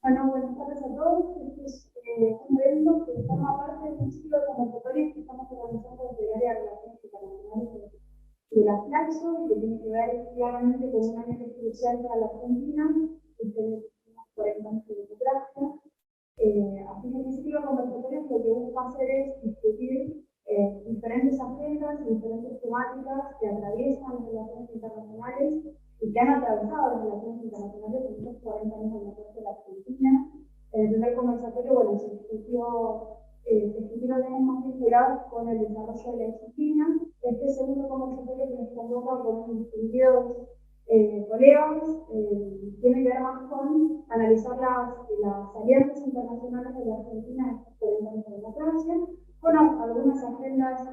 Bueno, buenas tardes a todos. Este es un evento que forma parte de un ciclo de conversatorios que estamos organizando desde el área de Relaciones Internacionales de la Flaxo y que tiene que ver claramente con un año que es crucial para la Argentina, que es el 40 años de democracia. Así que este ciclo de conversatorios lo que busca hacer es discutir diferentes agendas y diferentes temáticas que atraviesan las relaciones internacionales y que han atravesado las relaciones internacionales en estos 40 años de democracia de la Argentina. En el primer conversatorio, bueno, se discutieron temas más vinculados con el desarrollo de la disciplina. Este segundo conversatorio que nos convoca con distinguidos colegas tiene que ver más con analizar las alianzas internacionales de la Argentina en estos 40 años de democracia, con algunas agendas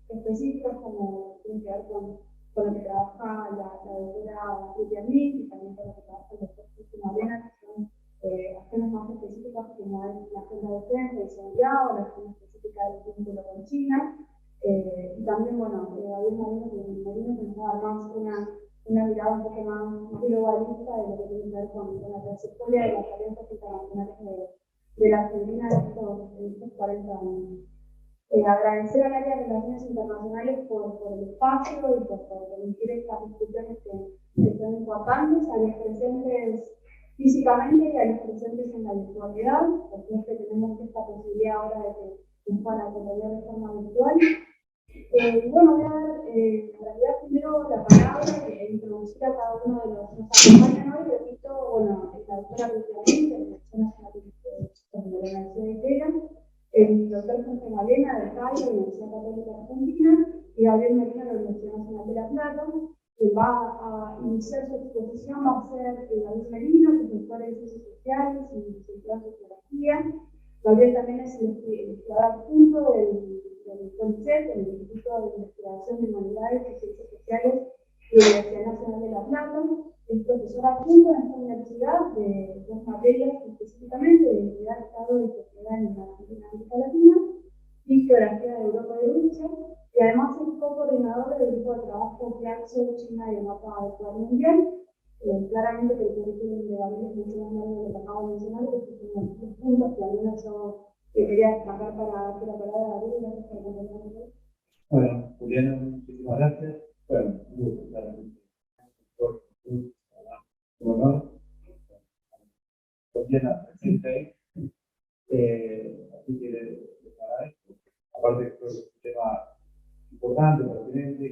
específicas como tiene que ver con lo que trabaja la doctora Lidia Mil y también con lo que trabaja el doctor Cristina Elena, que son agendas más específicas como es la agenda de defensa y seguridad o la agenda específica del vínculo con China. Y también, bueno, Gabriel Marino que nos va a dar más una mirada un poco más globalista de lo que tiene que ver con la trayectoria de las alianzas internacionales de la Argentina en estos 40 años. Agradecer al área de Relaciones Internacionales por el espacio y por permitir estas discusiones que son importantes, a los presentes físicamente y a los presentes en la virtualidad, porque es que tenemos esta posibilidad ahora de que nos van a acompañar de forma virtual. Bueno, voy a dar en realidad primero la palabra e introducir a cada uno de los que nos acompañan hoy. Repito, bueno, la doctora Lucía de la Dirección Nacional de la Universidad de Teherán, el doctor Jorge Malena de CAI, de la Universidad Católica Argentina, y Gabriel Marino de la Universidad Nacional de La Plata. Quien va a iniciar su exposición va a ser Gabriel Marino, profesor de Ciencias Sociales y Licenciado en Sociología. Gabriel también es el investigador adjunto del CONICET, el Instituto de Investigación de Humanidades y Ciencias Sociales de la Universidad Nacional de La Plata. Es profesor adjunto en esta universidad de dos materias específicamente de Identidad, Estado y Sociedad en la Argentina y América Latina y Geografía de Europa y Rusia, y además es co-coordinador del grupo de trabajo Flaxo, China y el mapa actual mundial. Claramente que el currículum de Gabriel es mucho más largo de lo que acabo de mencionar, porque son los puntos que al menos yo quería destacar para darte la palabra a Gabriel. Gracias por acompañarnos. Bueno, Juliana, muchísimas gracias. Bueno, un gusto estar aquí. Un honor. Juliana, presente ahí. Así que les agradezco. Aparte, creo que es un tema importante, pertinente,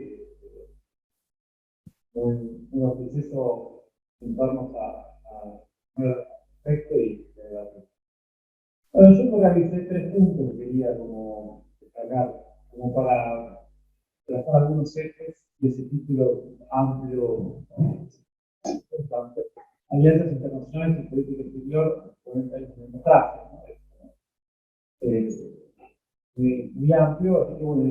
muy auspicioso juntarnos a un aspecto y debatir. Bueno, yo organicé 3 puntos que quería como destacar, como para trazar algunos ejes de ese título amplio, importante. Alianzas internacionales y política exterior con esta democracia. Muy amplio, así que bueno,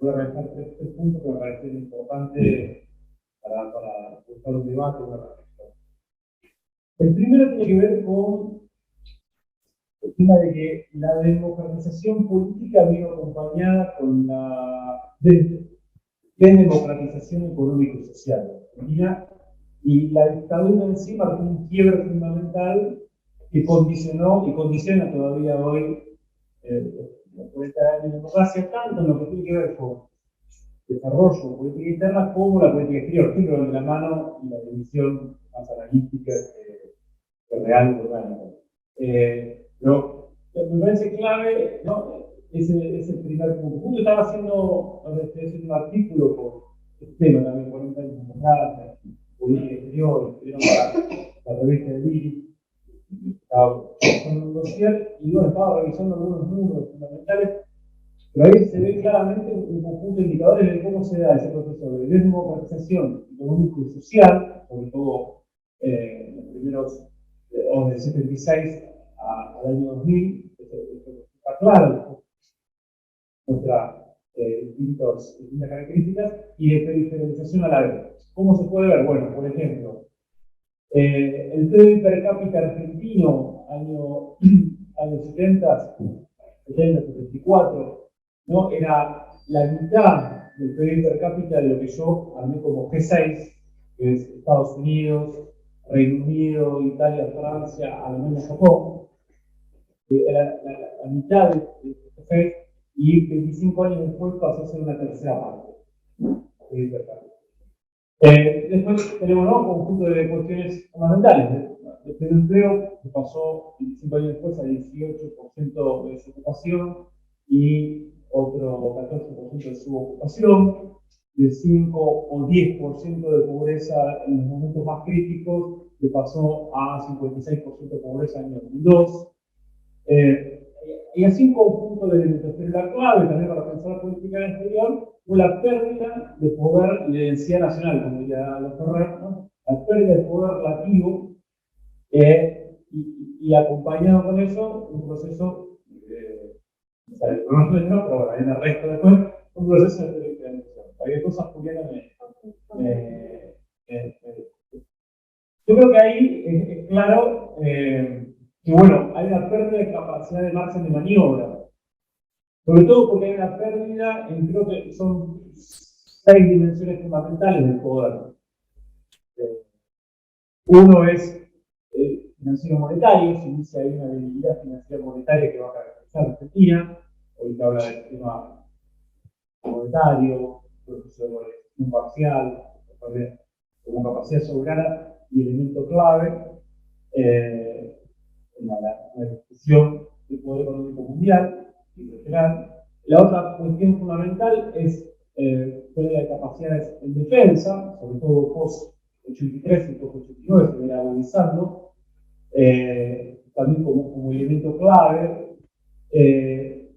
voy a realizar 3 puntos que me parecen importantes para buscar un debate, una reflexión. El primero tiene que ver con el tema de que la democratización política vino acompañada con la desdemocratización económica y social de Argentina, y la dictadura en sí marcó un quiebre fundamental que condicionó y condiciona todavía hoy los 40 años de democracia, tanto en lo que tiene que ver con desarrollo, política interna, como la política exterior, siempre de la mano y la división más analítica que real y orgánica. Pero me parece clave, ¿no? Ese primer punto. Justo estaba haciendo un artículo por este tema también, 40 años de democracia, política exterior, la revista de Lili. Estaba en un dossier y bueno, estaba revisando algunos números fundamentales, pero ahí se ve claramente un conjunto de indicadores de cómo se da ese proceso de desdemocratización económico y social, sobre todo en los primeros, del 76 al año 2000, está claro nuestras distintas características, y de periferización a la vez. ¿Cómo se puede ver? Bueno, por ejemplo, el PIB per cápita argentino, años 70, 74, ¿no? Era la mitad del PIB per cápita de lo que yo armé como G6, que es Estados Unidos, Reino Unido, Italia, Francia, Alemania, Japón, la mitad de este FED, y 25 años después pasó a ser una tercera parte. Después tenemos un conjunto de cuestiones fundamentales. El empleo, que pasó 25 años después a 18% de desocupación y otro 14% de subocupación, de 5 o 10% de pobreza en los momentos más críticos, que pasó a 56% de pobreza en el 2002. Y así un conjunto de elementos. Pero la clave también para pensar la política exterior fue la pérdida de poder y de densidad nacional, como diría la Ferrer, ¿no? La pérdida de poder relativo y acompañado con eso un proceso, no pero bueno, hay un resto después, un proceso de diferenciación. Hay cosas Juliana yo creo que ahí es claro que bueno, hay una pérdida de capacidad de margen de maniobra. Sobre todo porque hay una pérdida en, creo que son 6 dimensiones fundamentales del poder. Uno es financiero monetario, se dice hay una debilidad financiera monetaria que va a caracterizar a Argentina. Hoy se habla del sistema monetario, proceso de valorización parcial, como capacidad soberana y elemento clave en la discusión del poder económico mundial y regional. La otra cuestión fundamental es pérdida de capacidades en defensa, sobre todo post-83 y post-89 se viene agudizando, también como elemento clave.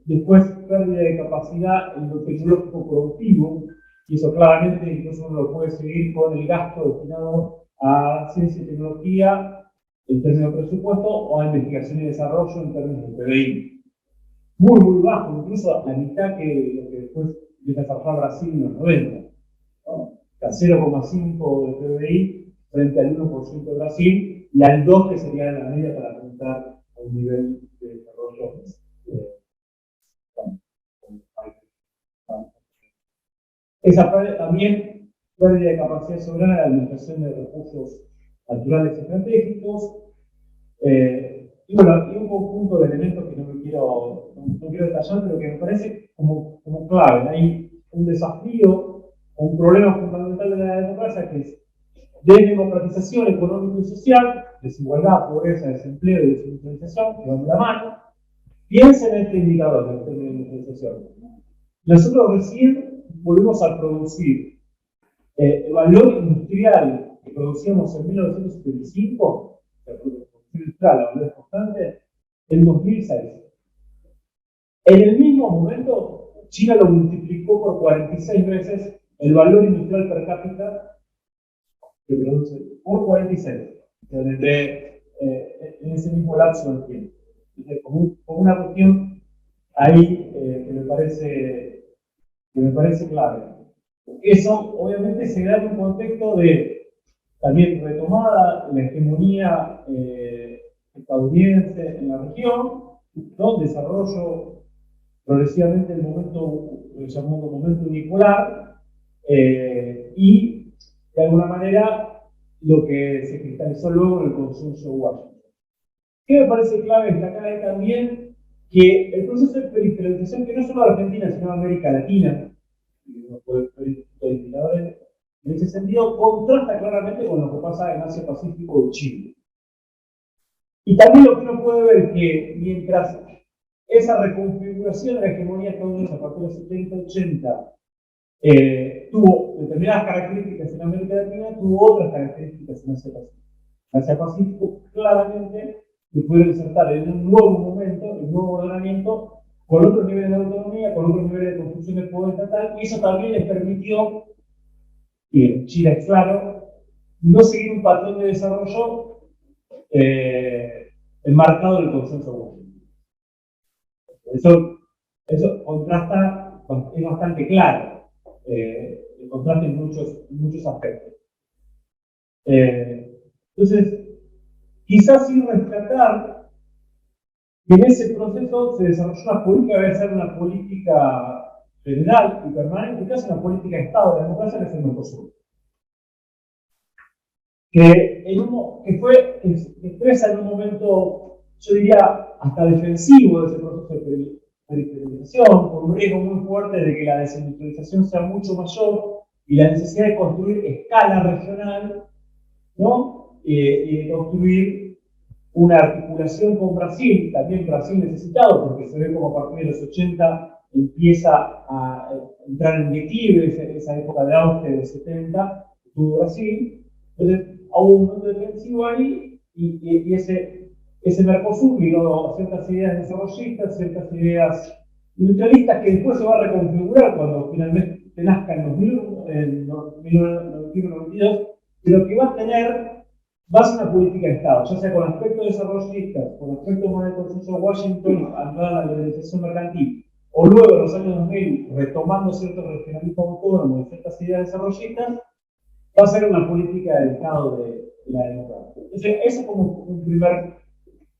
Después, pérdida de capacidad en lo tecnológico productivo, y eso claramente incluso uno lo puede seguir con el gasto destinado a ciencia y tecnología en términos de presupuesto o a investigación y desarrollo en términos de PBI. Muy, muy bajo, incluso a la mitad que lo que después desarrolló Brasil en los 90. ¿No? A 0,5 de PBI frente al 1% de Brasil y al 2 que sería la media para apuntar a un nivel de desarrollo. Esa también pérdida de capacidad soberana de la administración de recursos naturales estratégicos. Y bueno, y un conjunto de elementos que no quiero detallar, pero que me parece como clave. Hay un desafío, un problema fundamental de la democracia que es desdemocratización económica y social, desigualdad, pobreza, desempleo y desindustrialización, que van de la mano. Piensen en este indicador del término de industrialización. Nosotros recién volvimos a producir el valor industrial que producíamos en 1975, industrial a valores constantes, en 2006. En el mismo momento, China lo multiplicó por 46 veces el valor industrial per cápita que produce, por 46, en ese mismo lapso de tiempo. Como una cuestión ahí que me parece clave. Eso obviamente se da en un contexto de también retomada la hegemonía estadounidense en la región, ¿no? Desarrollo progresivamente el momento, llamado momento unipolar, y de alguna manera lo que se cristalizó luego en el consenso de Washington. ¿Qué me parece clave destacar ahí también? Que el proceso de periferalización, que no solo de Argentina, sino de América Latina, en ese sentido, contrasta claramente con lo que pasa en Asia-Pacífico y Chile. Y también lo que uno puede ver es que mientras esa reconfiguración de la hegemonía estadounidense a partir de los 70-80 tuvo determinadas características en América Latina, tuvo otras características en Asia-Pacífico. Asia-Pacífico claramente se puede insertar en un nuevo momento, en un nuevo ordenamiento, con otros niveles de autonomía, con otros niveles de construcción del poder estatal, y eso también les permitió, y en Chile es claro, no seguir un patrón de desarrollo enmarcado en el consenso Washington. Eso contrasta, es bastante claro, el contraste en muchos aspectos. Entonces, quizás sin rescatar que en ese proceso se desarrolló una política que debe ser una política federal y permanente, casi una política de Estado de la democracia que es el Mercosur. que expresa en un momento, yo diría, hasta defensivo de ese proceso de periferización, con un riesgo muy fuerte de que la desindustrialización sea mucho mayor y la necesidad de construir escala regional, ¿no? Y de construir una articulación con Brasil, también Brasil necesitado, porque se ve como a partir de los 80 empieza a entrar en declive esa época de auge de 70, tuvo Brasil. Entonces, hubo un mundo defensivo ahí y ese Mercosur ligado a ciertas ideas desarrollistas, ciertas ideas industrialistas que después se va a reconfigurar cuando finalmente nazca en 1991-92, pero que va a tener base una política de Estado, ya sea con aspectos desarrollistas, con aspectos más del consenso de Washington, anclada a la liberalización mercantil, o luego en los años 2000, retomando cierto regionalismo autónomo y ciertas ideas desarrollistas, va a ser una política del Estado de la democracia. Entonces, ese es como un primer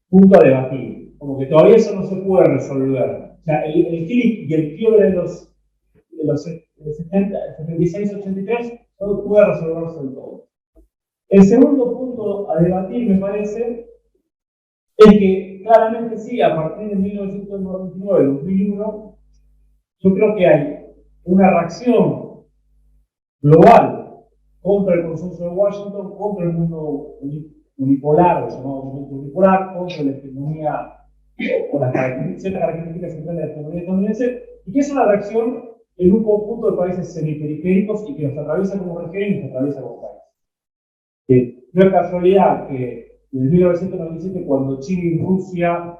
punto a debatir, como que todavía eso no se puede resolver. O sea, el clic y el quiebre de los 76-83 no puede resolverse del todo. El segundo punto a debatir, me parece, es que claramente sí, a partir de 1999-2001, yo creo que hay una reacción global contra el consenso de Washington, contra el mundo unipolar, o llamado mundo unipolar, contra la hegemonía o las ciertas características centrales de la hegemonía estadounidense, y que es una reacción en un conjunto de países semiperiféricos y que nos atraviesa como región y nos atraviesa como país. No es casualidad que en 1997, cuando China y Rusia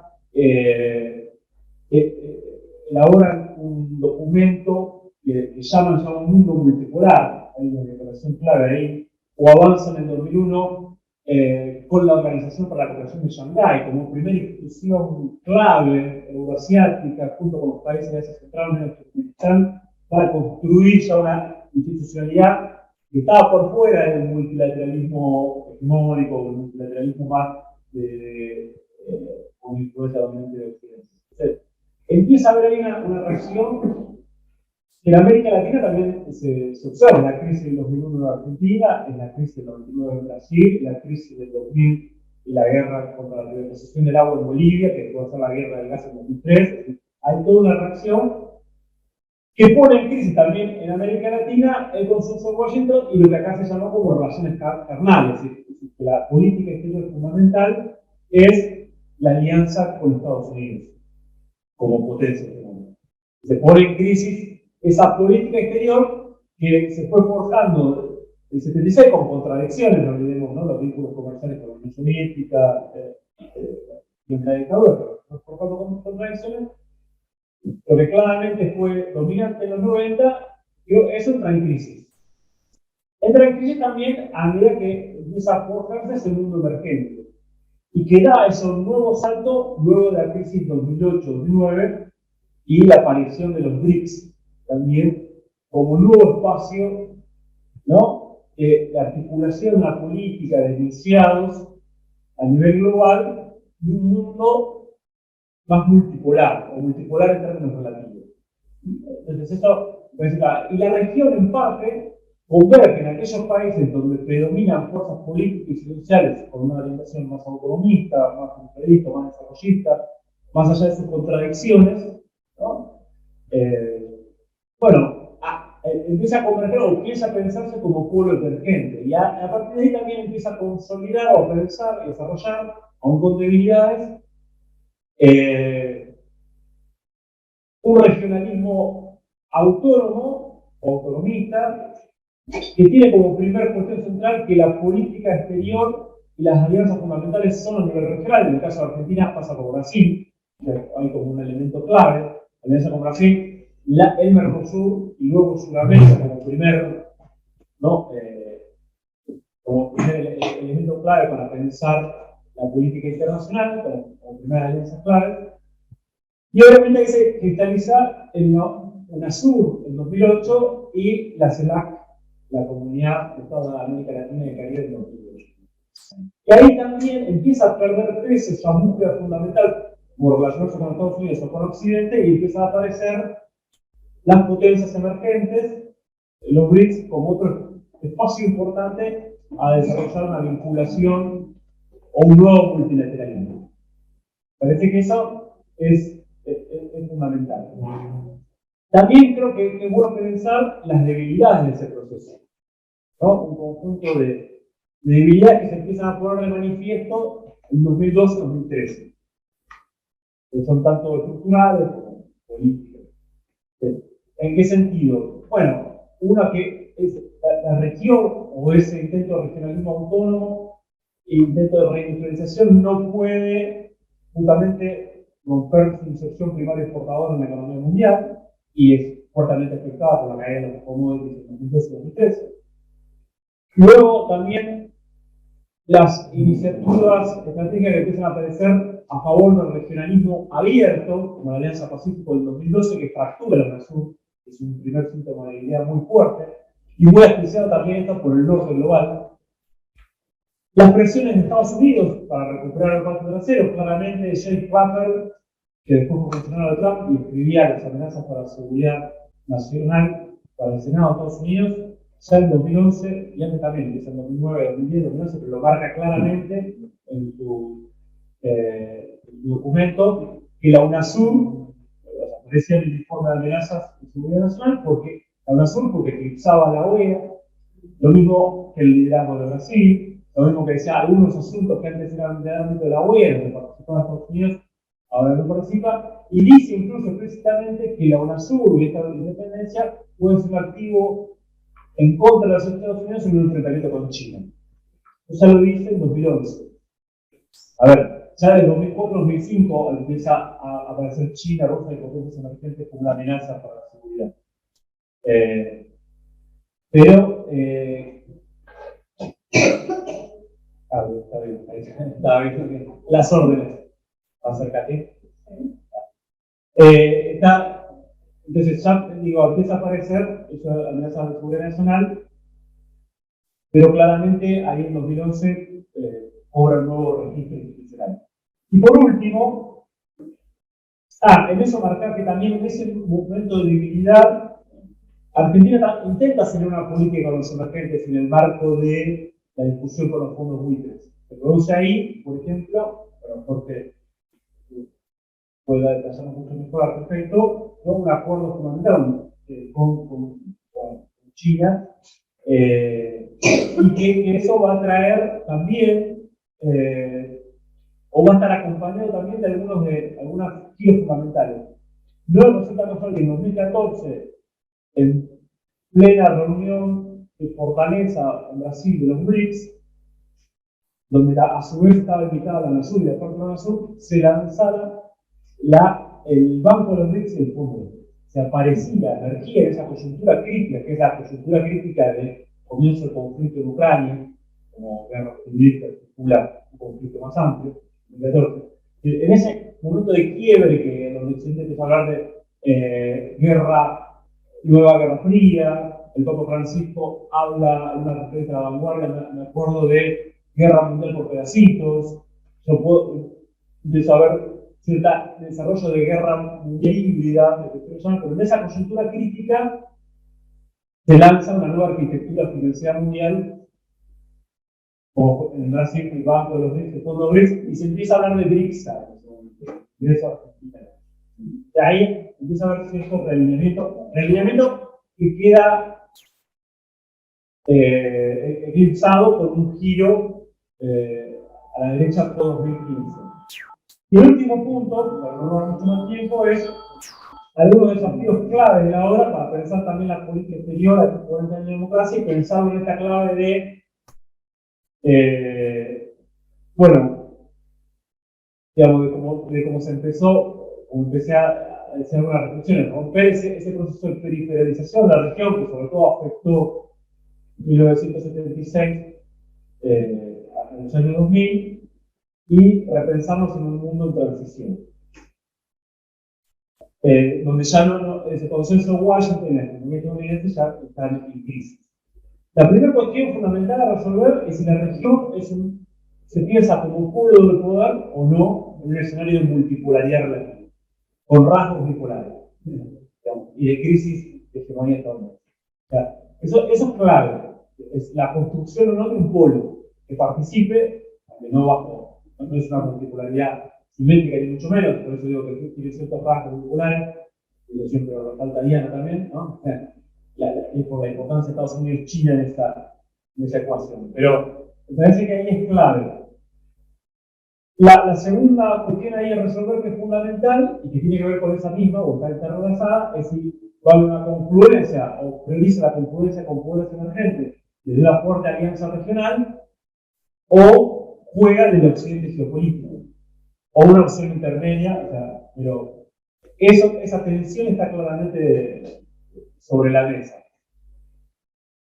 elaboran un documento que llaman ya un mundo multipolar, hay una declaración clave ahí, o avanzan en 2001 con la Organización para la Cooperación de Shanghái como primera institución clave euroasiática, junto con los países de Asia Central y Turkmenistán, para construir ya una institucionalidad que estaba por fuera del multilateralismo hegemónico, del multilateralismo más con influencia dominante de Occidente. Entonces, empieza a haber ahí una reacción que en América Latina también se observa, la crisis del 2001 en Argentina, en la crisis del 99 en Brasil, en la crisis del 2000 y la guerra contra la privatización del agua en Bolivia, que después de ser la guerra del gas en 2003. Hay toda una reacción que pone en crisis también en América Latina el consenso de Washington y lo que acá se llamó como relaciones carnales. Es decir, que la política exterior fundamental es la alianza con Estados Unidos como potencia económica. Se pone en crisis esa política exterior que se fue forjando en el 76 con contradicciones, no olvidemos, ¿no? Los vínculos comerciales con la Unión Soviética y en la dictadura, pero se fue forjando con contradicciones. Lo que claramente fue dominante en los 90, eso entra en crisis. Entra en crisis también a medida que empieza a forjarse ese mundo emergente y que da ese nuevo salto luego de la crisis 2008-2009 y la aparición de los BRICS también como nuevo espacio, ¿no? De articulación de una política de enunciados a nivel global de un mundo más multipolar, o multipolar en términos relativos. Entonces esto, y la región en parte converge en aquellos países donde predominan fuerzas políticas y sociales con una orientación más autonomista, más imperialista, más desarrollista, más allá de sus contradicciones, ¿no? Empieza a converger o empieza a pensarse como pueblo emergente, y a partir de ahí también empieza a consolidar o a pensar y desarrollar, aún con debilidades, un regionalismo autónomo o autonomista que tiene como primera cuestión central que la política exterior y las alianzas fundamentales son a nivel regional. En el caso de Argentina pasa por Brasil, que hay como un elemento clave, la alianza con Brasil, el Mercosur y luego Sudamérica como primer, ¿no? Como primer elemento clave para pensar la política internacional, como primera alianza clave. Y obviamente ahí se cristaliza en UNASUR en 2008 y la CELAC, la Comunidad de Estados de América Latina y el Caribe en 2008. Y ahí también empieza a perder peso esa búsqueda fundamental por relacionarse con Estados Unidos o con Occidente y empiezan a aparecer las potencias emergentes, los BRICS como otro espacio importante a desarrollar una vinculación o un nuevo multilateralismo. Parece que eso es fundamental. También creo que es bueno pensar las debilidades de ese proceso, ¿no? Un conjunto de debilidades que se empiezan a poner de manifiesto en 2012-2013, que son tanto estructurales como políticas. ¿En qué sentido? Bueno, una que es la región o ese intento de regionalismo autónomo e intento de reindustrialización no puede justamente romper su inserción primaria exportadora en la economía mundial y es fuertemente afectada por la caída de los commodities en 2012-2013. Luego también las iniciativas estratégicas que empiezan a aparecer a favor del regionalismo abierto, como la Alianza Pacífico del 2012, que fractura la UNASUR, es un primer síntoma de debilidad muy fuerte, y muy apreciado también esto por el norte global. Las presiones de Estados Unidos para recuperar el patio trasero, claramente Jay Clapper, que después fue funcionario de Trump y escribía las amenazas para la seguridad nacional para el Senado de Estados Unidos, ya en 2011 y antes también, que es en 2009, 2010, 2011, pero lo marca claramente en su documento, que la UNASUR, aparecía en el informe de amenazas de seguridad nacional, porque la UNASUR porque eclipsaba a la OEA, lo mismo que el liderazgo de Brasil, lo mismo que decía algunos asuntos que antes eran del ámbito de la OEA, donde participaba Estados Unidos, ahora no participa, y dice incluso explícitamente que la UNASUR y esta independencia puede ser un activo en contra de los Estados Unidos en un enfrentamiento con China. Eso ya lo dice en 2011. A ver, ya desde 2004-2005 empieza a aparecer China, Rusia y potencias emergentes como una amenaza para la seguridad. Está bien. Las órdenes. Acércate. Entonces ya digo, empieza a aparecer esa amenaza de seguridad nacional, pero claramente ahí en 2011 cobra un nuevo registro institucional. Y por último, en eso marcar que también en ese momento de debilidad, Argentina intenta hacer una política con los emergentes en el marco de la discusión con los fondos buitres. Se produce ahí, por ejemplo, bueno, porque pueda detallar mucho mejor al respecto, ¿no? Un acuerdo fundamental con China, y que eso va a traer también, o va a estar acompañado también de algunos giros fundamentales. Luego resulta mejor que en 2014, en plena reunión de Fortaleza en Brasil de los BRICS, donde a su vez estaba invitada la UNASUR y la parte de la UNASUR, se lanzara el Banco de los BRICS y el Fondo. Se aparecía, emergía en esa coyuntura crítica, que es la coyuntura crítica del comienzo del conflicto en Ucrania, como guerra civil que articula un conflicto más amplio, en ese momento de quiebre donde el presidente empezó a hablar de nueva guerra fría, el Papa Francisco habla en una referencia a la vanguardia, me acuerdo de guerra mundial por pedacitos, yo empiezo a ver cierto desarrollo de guerra mundial híbrida, pero en esa coyuntura crítica se lanza una nueva arquitectura financiera mundial, como en Brasil, el Banco de los BRICS, el Fondo BRICS, y se empieza a hablar de BRICS en ese momento. De ahí empieza a haber cierto realineamiento que queda eclipsado por un giro a la derecha por 2015. Y el último punto, para no dar mucho más tiempo, es algunos desafíos clave de la obra para pensar también la política exterior a estos 40 años de democracia y pensar en esta clave de cómo se empezó, como empecé a hacer algunas reflexiones, romper ese proceso de periferización de la región que sobre todo afectó 1976 a los años 2000 y repensarnos en un mundo en transición. Donde ya ese consenso de Washington y la economía estadounidense ya están en crisis. La primera cuestión fundamental a resolver es si la región se piensa como un polo de poder o no en un escenario de multipolaridad relativa, con rasgos bipolares, digamos, y de crisis de hegemonía estadounidense. O sea, eso es clave. es la construcción o no de un polo que participe, aunque no es una particularidad simétrica ni mucho menos, por eso digo que tiene ciertos rasgos populares, y yo siempre lo resalta Diana también, ¿no? Por la importancia de Estados Unidos y China en esa ecuación. Pero me parece que ahí es clave. La segunda cuestión ahí a resolver, que es fundamental y que tiene que ver con esa misma, o está interrelacionada, es si va a haber una confluencia o prioriza la confluencia con poderes emergentes desde una fuerte alianza regional, o juega del occidente geopolítico, o una opción intermedia, o sea, pero esa tensión está claramente sobre la mesa.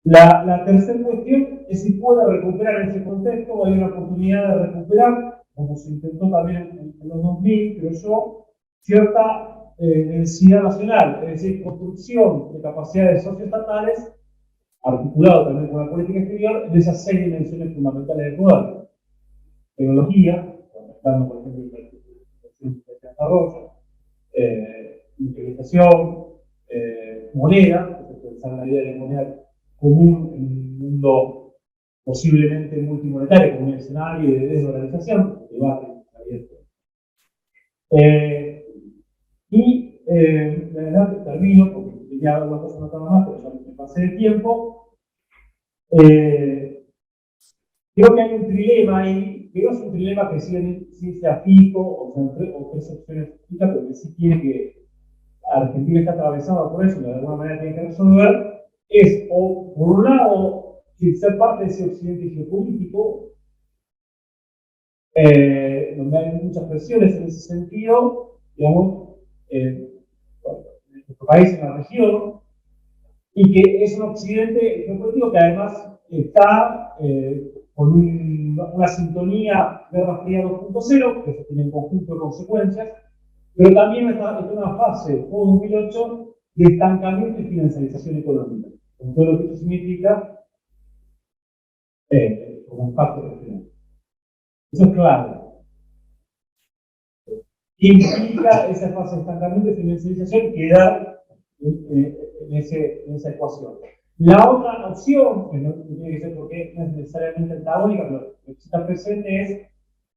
La tercera cuestión es si puede recuperar en ese contexto, o hay una oportunidad de recuperar, como se intentó también en los 2000, creo yo, cierta densidad nacional, es decir, construcción de capacidades socioestatales, articulado también con la política exterior, de esas 6 dimensiones fundamentales del poder. Tecnología, conectando por ejemplo el desarrollo, implementación, moneda, pensar en la idea de moneda común en un mundo posiblemente multimonetario, como un escenario de desdolarización, debate abierto. De verdad termino, porque tenía algunas cosas anotadas más, pero ya me pasé de tiempo. Creo que hay un trilema ahí, que no es un trilema que sí sea fijo o percepciones fijas, pero que sí tiene que. Argentina está atravesada por eso, de alguna manera tiene que resolver, es, o por un lado, ser parte de ese occidente geopolítico, donde hay muchas presiones en ese sentido, digamos, en nuestro país, en la región, y que es un occidente geopolítico que además está con una sintonía Guerra Fría 2.0, que eso tiene un conjunto de consecuencias, pero también está en una fase post-2008 de estancamiento y financiarización económica, con todo lo que esto significa como impacto regional. Eso es clave. ¿Qué implica esa fase de estancamiento y financiarización? Quedar en esa ecuación. La otra opción, que no tiene que ser porque no es necesariamente antagónica, pero lo que está presente es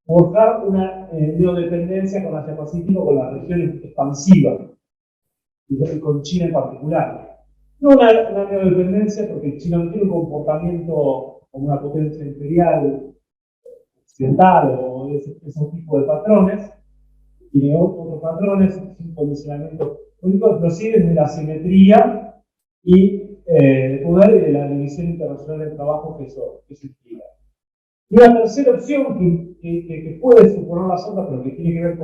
forjar una neodependencia con Asia-Pacífico, con la región expansiva, y con China en particular. No una neodependencia, porque China no tiene un comportamiento como una potencia imperial occidental o ese tipo de patrones, tiene otros patrones, sin condicionamiento político, pero sí desde la simetría y de poder y de la división internacional del trabajo que eso implica. Y una tercera opción que puede suponer la sombra, pero que tiene que ver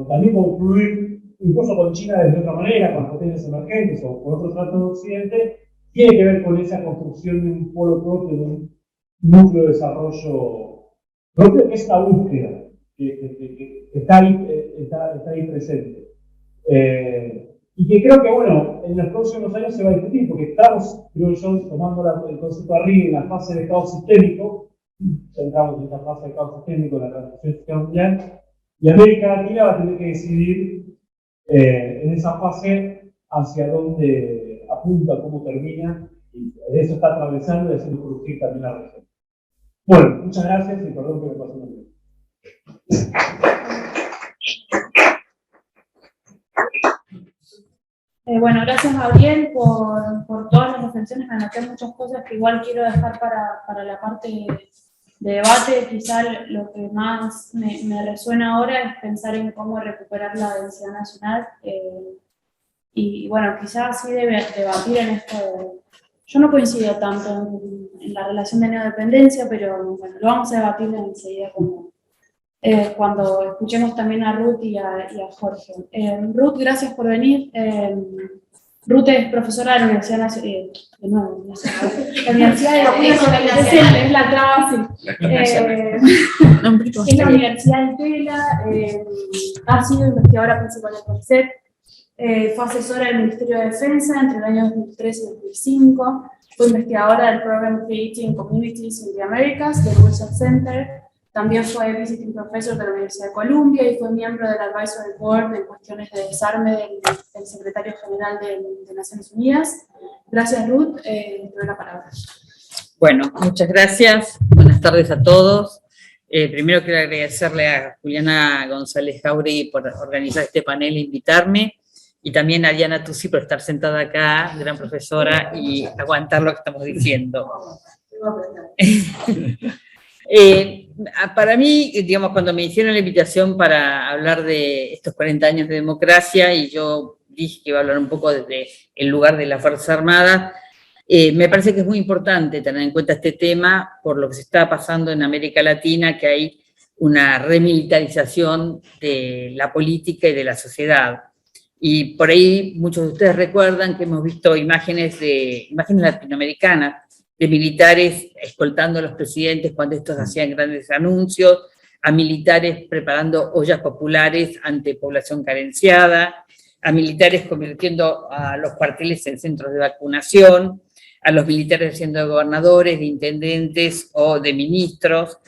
también con fluir incluso con China de otra manera, con potencias emergentes o con otros tratos de Occidente, tiene que ver con esa construcción de un polo propio, de un núcleo de desarrollo propio, que es la búsqueda, que está ahí presente. Y que creo que, bueno, en los próximos años se va a discutir, porque estamos, creo yo, tomando el concepto arriba en la fase de caos sistémico, entramos en esta fase de caos sistémico en la transición sistémica mundial, y América Latina va a tener que decidir en esa fase hacia dónde apunta, cómo termina, y eso está atravesando y haciendo producir también la región. Bueno, muchas gracias y perdón que me pasé un tiempo. Bueno, gracias Gabriel por todas las reflexiones. Me anoté muchas cosas que igual quiero dejar para la parte de debate. Quizá lo que más me resuena ahora es pensar en cómo recuperar la densidad nacional. Y bueno, quizás sí debatir en esto. Yo no coincido tanto en la relación de neodependencia, pero bueno, lo vamos a debatir enseguida cuando escuchemos también a Ruth y a Jorge. Ruth, gracias por venir. Ruth es profesora de la Universidad Nacional, la Universidad de la traba, sí. Es la Universidad de Tela, ha sido investigadora principal del CONICET, fue asesora del Ministerio de Defensa entre el año 2003 y 2005, fue investigadora del Program Creating Communities in the Americas del Wilson Center. También fue visiting professor de la Universidad de Columbia y fue miembro del Advisory Board en cuestiones de desarme del secretario general de Naciones Unidas. Gracias, Ruth. Te doy la palabra. Bueno, muchas gracias. Buenas tardes a todos. Primero quiero agradecerle a Juliana González Jauregui por organizar este panel e invitarme, y también a Diana Tusi por estar sentada acá, gran profesora, y aguantar lo que estamos diciendo. Para mí, digamos, cuando me hicieron la invitación para hablar de estos 40 años de democracia, y yo dije que iba a hablar un poco desde el lugar de la Fuerza Armada, me parece que es muy importante tener en cuenta este tema por lo que se está pasando en América Latina, que hay una remilitarización de la política y de la sociedad. Y por ahí muchos de ustedes recuerdan que hemos visto imágenes latinoamericanas de militares escoltando a los presidentes cuando estos hacían grandes anuncios, a militares preparando ollas populares ante población carenciada, a militares convirtiendo a los cuarteles en centros de vacunación, a los militares siendo de gobernadores, de intendentes o de ministros,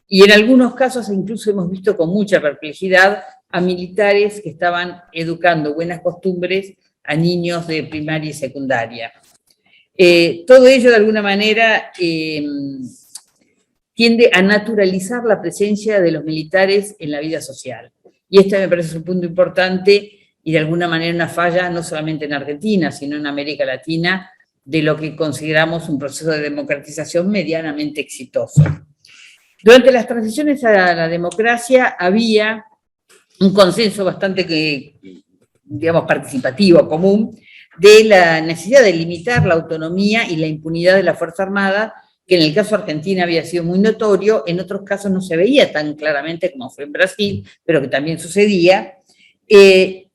y en algunos casos incluso hemos visto con mucha perplejidad a militares que estaban educando buenas costumbres a niños de primaria y secundaria. Todo ello de alguna manera tiende a naturalizar la presencia de los militares en la vida social. Y este me parece un punto importante y de alguna manera una falla no solamente en Argentina, sino en América Latina, de lo que consideramos un proceso de democratización medianamente exitoso. Durante las transiciones a la democracia había un consenso bastante, digamos, participativo, común, de la necesidad de limitar la autonomía y la impunidad de la Fuerza Armada, que en el caso de Argentina había sido muy notorio, en otros casos no se veía tan claramente como fue en Brasil, pero que también sucedía,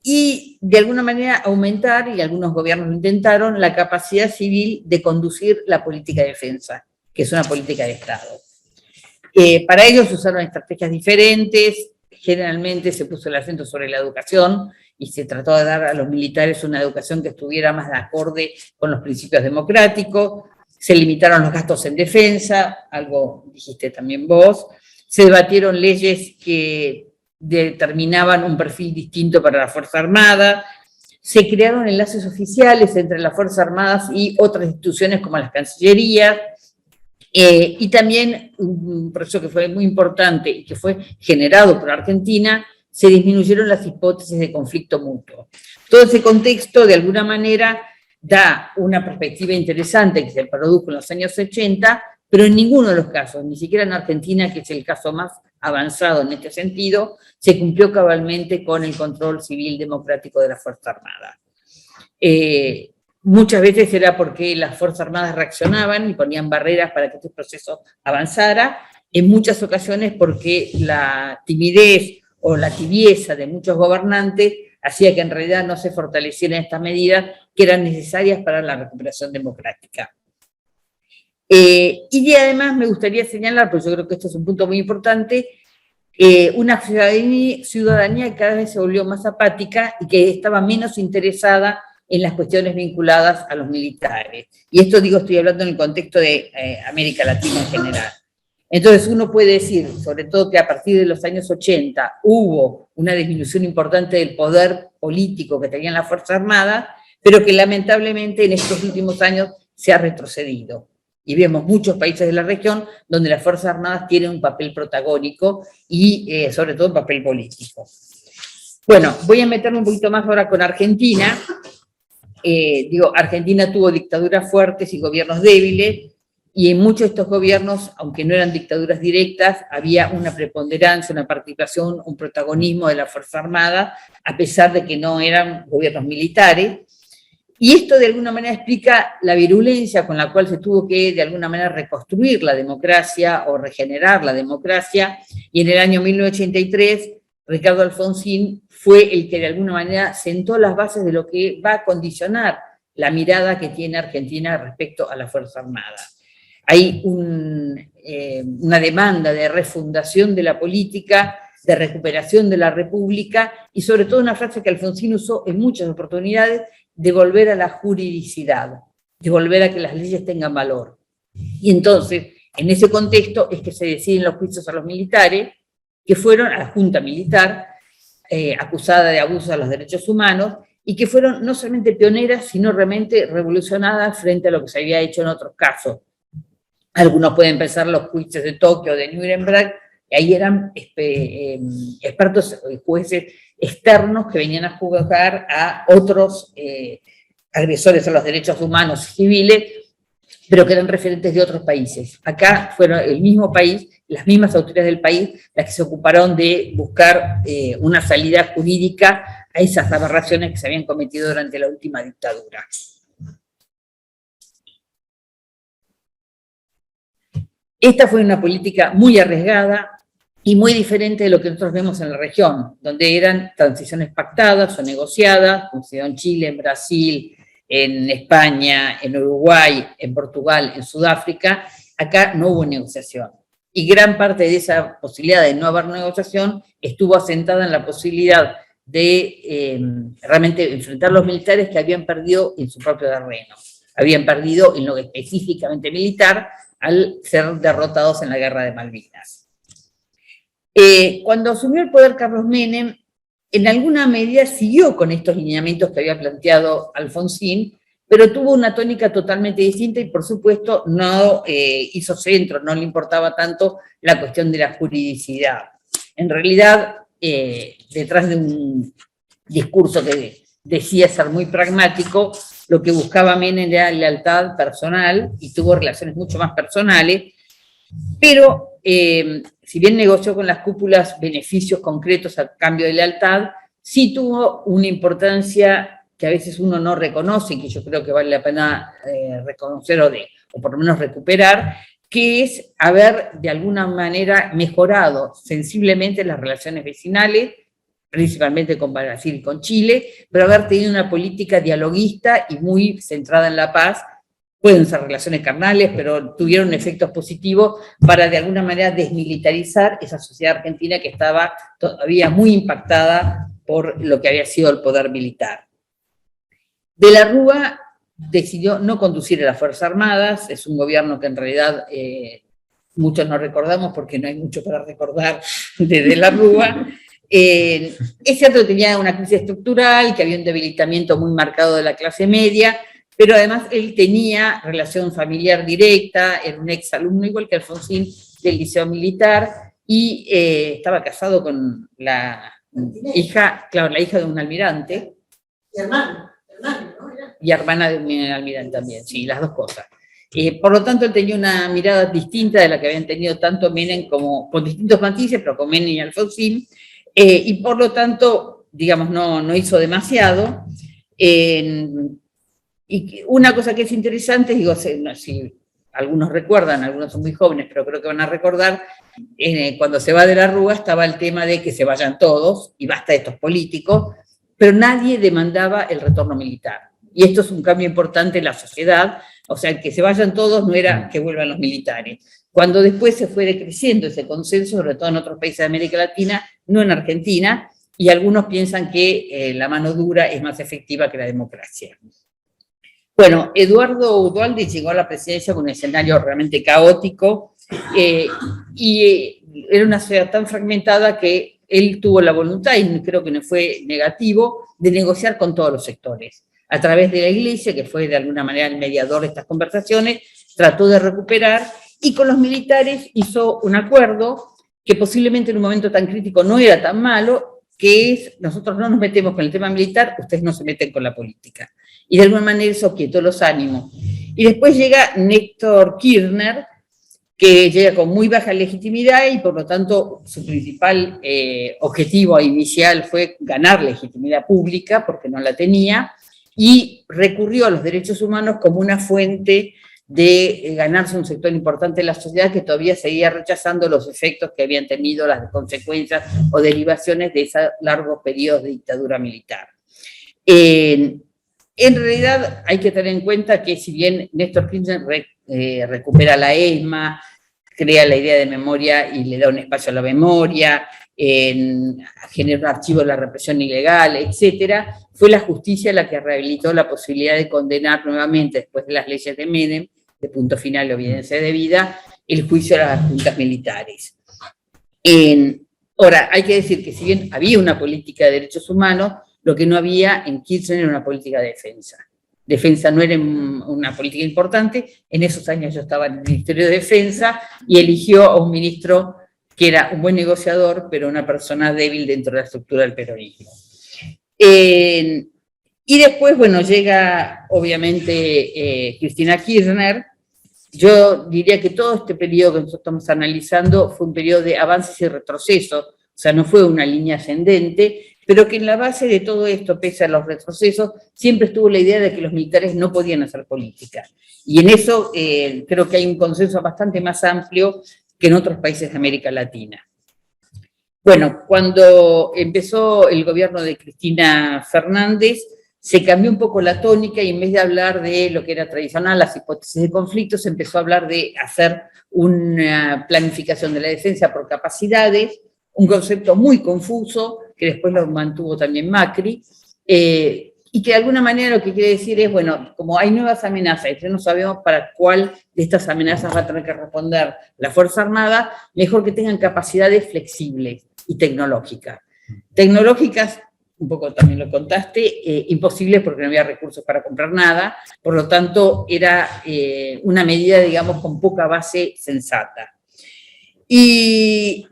y de alguna manera aumentar, y algunos gobiernos lo intentaron, la capacidad civil de conducir la política de defensa, que es una política de Estado. Para ello se usaron estrategias diferentes, generalmente se puso el acento sobre la educación, y se trató de dar a los militares una educación que estuviera más de acorde con los principios democráticos, se limitaron los gastos en defensa, algo dijiste también vos, se debatieron leyes que determinaban un perfil distinto para la Fuerza Armada, se crearon enlaces oficiales entre las Fuerzas Armadas y otras instituciones como las cancillerías, y también un proceso que fue muy importante y que fue generado por Argentina, se disminuyeron las hipótesis de conflicto mutuo. Todo ese contexto, de alguna manera, da una perspectiva interesante que se produjo en los años 80, pero en ninguno de los casos, ni siquiera en Argentina, que es el caso más avanzado en este sentido, se cumplió cabalmente con el control civil democrático de la Fuerza Armada. Muchas veces era porque las Fuerzas Armadas reaccionaban y ponían barreras para que este proceso avanzara, en muchas ocasiones porque la timidez o la tibieza de muchos gobernantes hacía que en realidad no se fortalecieran estas medidas que eran necesarias para la recuperación democrática. Y además me gustaría señalar, porque yo creo que esto es un punto muy importante, una ciudadanía que cada vez se volvió más apática y que estaba menos interesada en las cuestiones vinculadas a los militares. Y esto, digo, estoy hablando en el contexto de América Latina en general. Entonces uno puede decir, sobre todo que a partir de los años 80 hubo una disminución importante del poder político que tenían las Fuerzas Armadas, pero que lamentablemente en estos últimos años se ha retrocedido. Y vemos muchos países de la región donde las Fuerzas Armadas tienen un papel protagónico y sobre todo un papel político. Bueno, voy a meterme un poquito más ahora con Argentina. Argentina tuvo dictaduras fuertes y gobiernos débiles, y en muchos de estos gobiernos, aunque no eran dictaduras directas, había una preponderancia, una participación, un protagonismo de la Fuerza Armada, a pesar de que no eran gobiernos militares. Y esto de alguna manera explica la virulencia con la cual se tuvo que de alguna manera reconstruir la democracia o regenerar la democracia, y en el año 1983 Ricardo Alfonsín fue el que de alguna manera sentó las bases de lo que va a condicionar la mirada que tiene Argentina respecto a la Fuerza Armada. Hay una demanda de refundación de la política, de recuperación de la República, y sobre todo una frase que Alfonsín usó en muchas oportunidades, de volver a la juridicidad, de volver a que las leyes tengan valor. Y entonces, en ese contexto es que se deciden los juicios a los militares, que fueron a la Junta Militar, acusada de abuso a los derechos humanos, y que fueron no solamente pioneras, sino realmente revolucionadas frente a lo que se había hecho en otros casos. Algunos pueden pensar los juicios de Tokio, de Nuremberg, y ahí eran expertos y jueces externos que venían a juzgar a otros agresores a los derechos humanos y civiles, pero que eran referentes de otros países. Acá fueron el mismo país, las mismas autoridades del país, las que se ocuparon de buscar una salida jurídica a esas aberraciones que se habían cometido durante la última dictadura. Esta fue una política muy arriesgada y muy diferente de lo que nosotros vemos en la región, donde eran transiciones pactadas o negociadas, como se dio en Chile, en Brasil, en España, en Uruguay, en Portugal, en Sudáfrica. Acá no hubo negociación. Y gran parte de esa posibilidad de no haber negociación estuvo asentada en la posibilidad de realmente enfrentar a los militares que habían perdido en su propio terreno. Habían perdido en lo específicamente militar al ser derrotados en la Guerra de Malvinas. Cuando asumió el poder Carlos Menem, en alguna medida siguió con estos lineamientos que había planteado Alfonsín, pero tuvo una tónica totalmente distinta y, por supuesto, no hizo centro, no le importaba tanto la cuestión de la juridicidad. En realidad, detrás de un discurso que decía ser muy pragmático, lo que buscaba Menem era lealtad personal y tuvo relaciones mucho más personales, pero si bien negoció con las cúpulas beneficios concretos a cambio de lealtad, sí tuvo una importancia que a veces uno no reconoce y que yo creo que vale la pena reconocer o por lo menos recuperar, que es haber de alguna manera mejorado sensiblemente las relaciones vecinales, principalmente con Brasil y con Chile, pero haber tenido una política dialoguista y muy centrada en la paz. Pueden ser relaciones carnales, pero tuvieron efectos positivos para de alguna manera desmilitarizar esa sociedad argentina que estaba todavía muy impactada por lo que había sido el poder militar. De la Rúa decidió no conducir a las Fuerzas Armadas, es un gobierno que en realidad muchos no recordamos porque no hay mucho para recordar de la Rúa. Es cierto que tenía una crisis estructural, que había un debilitamiento muy marcado de la clase media, pero además él tenía relación familiar directa, era un ex alumno igual que Alfonsín del Liceo Militar, y estaba casado con la hija, claro, la hija de un almirante. Y hermano, ¿no? Y hermana de un almirante también, sí, las dos cosas. Por lo tanto, él tenía una mirada distinta de la que habían tenido tanto Menem como, con distintos matices, pero con Menem y Alfonsín, y por lo tanto, digamos, no hizo demasiado. Y una cosa que es interesante, digo, si algunos recuerdan, algunos son muy jóvenes, pero creo que van a recordar, cuando se va de la Rúa estaba el tema de que se vayan todos, y basta de estos políticos, pero nadie demandaba el retorno militar. Y esto es un cambio importante en la sociedad, o sea, que se vayan todos no era que vuelvan los militares. Cuando después se fue decreciendo ese consenso, sobre todo en otros países de América Latina, no en Argentina, y algunos piensan que la mano dura es más efectiva que la democracia. Bueno, Eduardo Udualde llegó a la presidencia con un escenario realmente caótico y era una sociedad tan fragmentada que él tuvo la voluntad, y creo que no fue negativo, de negociar con todos los sectores. A través de la Iglesia, que fue de alguna manera el mediador de estas conversaciones, trató de recuperar, y con los militares hizo un acuerdo que posiblemente en un momento tan crítico no era tan malo, que es, nosotros no nos metemos con el tema militar, ustedes no se meten con la política. Y de alguna manera eso quietó los ánimos. Y después llega Néstor Kirchner, que llega con muy baja legitimidad y por lo tanto su principal objetivo inicial fue ganar legitimidad pública, porque no la tenía, y recurrió a los derechos humanos como una fuente de ganarse un sector importante de la sociedad que todavía seguía rechazando los efectos que habían tenido, las consecuencias o derivaciones de esos largos periodos de dictadura militar. En realidad hay que tener en cuenta que si bien Néstor Kirchner recupera la ESMA, crea la idea de memoria y le da un espacio a la memoria, genera un archivo de la represión ilegal, etcétera, fue la justicia la que rehabilitó la posibilidad de condenar nuevamente, después de las leyes de Menem, de punto final o evidencia de vida, el juicio a las juntas militares. Ahora, hay que decir que si bien había una política de derechos humanos, Lo que no había en Kirchner era una política de defensa. Defensa no era una política importante. En esos años yo estaba en el Ministerio de Defensa y eligió a un ministro que era un buen negociador, pero una persona débil dentro de la estructura del peronismo. Y después, bueno, llega obviamente Cristina Kirchner. Yo diría que todo este periodo que nosotros estamos analizando fue un periodo de avances y retrocesos, o sea, no fue una línea ascendente, pero que en la base de todo esto, pese a los retrocesos, siempre estuvo la idea de que los militares no podían hacer política. Y en eso creo que hay un consenso bastante más amplio que en otros países de América Latina. Bueno, cuando empezó el gobierno de Cristina Fernández, se cambió un poco la tónica y en vez de hablar de lo que era tradicional, las hipótesis de conflicto, se empezó a hablar de hacer una planificación de la defensa por capacidades, un concepto muy confuso, que después lo mantuvo también Macri, y que de alguna manera lo que quiere decir es, bueno, como hay nuevas amenazas y no sabemos para cuál de estas amenazas va a tener que responder la Fuerza Armada, mejor que tengan capacidades flexibles y tecnológicas. Tecnológicas, un poco también lo contaste, imposibles porque no había recursos para comprar nada, por lo tanto era una medida, digamos, con poca base sensata. Y,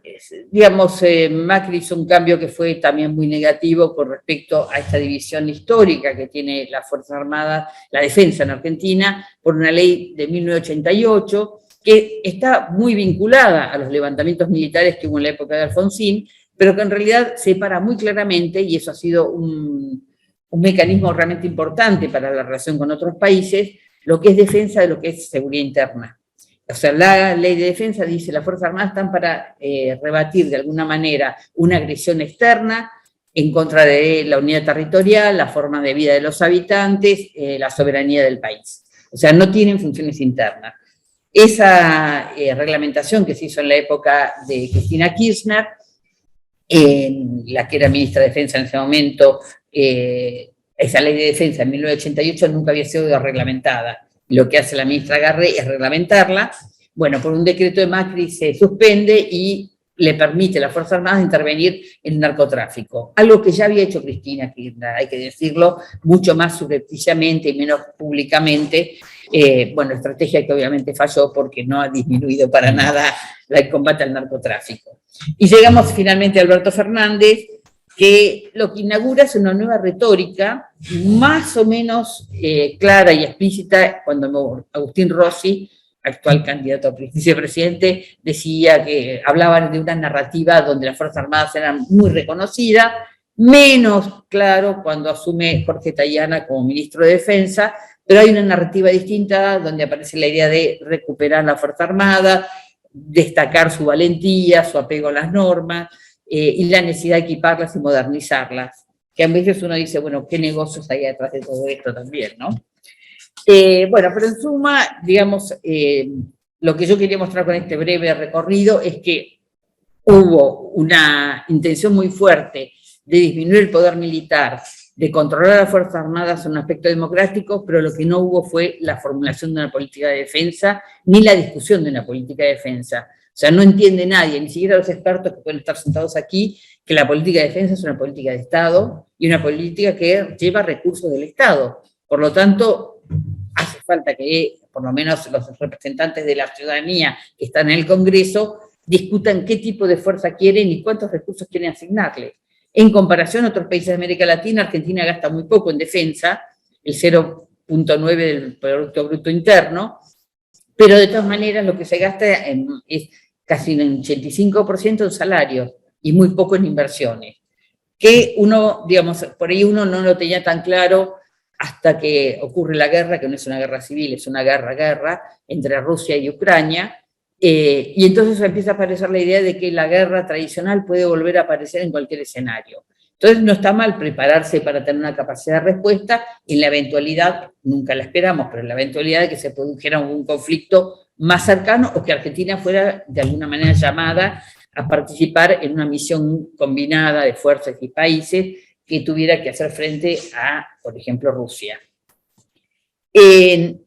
digamos, Macri hizo un cambio que fue también muy negativo con respecto a esta división histórica que tiene las Fuerzas Armadas, la defensa en Argentina, por una ley de 1988, que está muy vinculada a los levantamientos militares que hubo en la época de Alfonsín, pero que en realidad separa muy claramente, y eso ha sido un mecanismo realmente importante para la relación con otros países, lo que es defensa de lo que es seguridad interna. O sea, la ley de defensa dice las Fuerzas Armadas están para rebatir de alguna manera una agresión externa en contra de la unidad territorial, la forma de vida de los habitantes, la soberanía del país. O sea, no tienen funciones internas. Esa reglamentación que se hizo en la época de Cristina Kirchner, la que era ministra de Defensa en ese momento, esa ley de defensa en 1988 nunca había sido reglamentada. Lo que hace la ministra Garré es reglamentarla. Bueno, por un decreto de Macri se suspende y le permite a las Fuerzas Armadas intervenir en el narcotráfico. Algo que ya había hecho Cristina Kirchner, hay que decirlo, mucho más subrepticiamente y menos públicamente. Bueno, estrategia que obviamente falló porque no ha disminuido para nada el combate al narcotráfico. Y llegamos finalmente a Alberto Fernández, que lo que inaugura es una nueva retórica más o menos clara y explícita cuando Agustín Rossi, actual candidato a vicepresidente, decía que hablaban de una narrativa donde las Fuerzas Armadas eran muy reconocidas, menos claro cuando asume Jorge Tayana como ministro de Defensa, pero hay una narrativa distinta donde aparece la idea de recuperar la Fuerza Armada, destacar su valentía, su apego a las normas, y la necesidad de equiparlas y modernizarlas, que a veces uno dice, bueno, ¿qué negocios hay detrás de todo esto también, no? Bueno, pero en suma, digamos, lo que yo quería mostrar con este breve recorrido es que hubo una intención muy fuerte de disminuir el poder militar, de controlar a las Fuerzas Armadas en un aspecto democrático, pero lo que no hubo fue la formulación de una política de defensa, ni la discusión de una política de defensa. O sea, no entiende nadie, ni siquiera los expertos que pueden estar sentados aquí, que la política de defensa es una política de Estado y una política que lleva recursos del Estado. Por lo tanto, hace falta que por lo menos los representantes de la ciudadanía que están en el Congreso discutan qué tipo de fuerza quieren y cuántos recursos quieren asignarle. En comparación a otros países de América Latina, Argentina gasta muy poco en defensa, el 0,9 del Producto Bruto Interno, pero de todas maneras lo que se gasta es casi un 85% en salarios y muy poco en inversiones. Que uno, digamos, por ahí uno no lo tenía tan claro hasta que ocurre la guerra, que no es una guerra civil, es una guerra entre Rusia y Ucrania, y entonces empieza a aparecer la idea de que la guerra tradicional puede volver a aparecer en cualquier escenario. Entonces no está mal prepararse para tener una capacidad de respuesta en la eventualidad, nunca la esperamos, pero en la eventualidad de que se produjera un conflicto más cercano o que Argentina fuera de alguna manera llamada a participar en una misión combinada de fuerzas y países que tuviera que hacer frente a, por ejemplo, Rusia. Y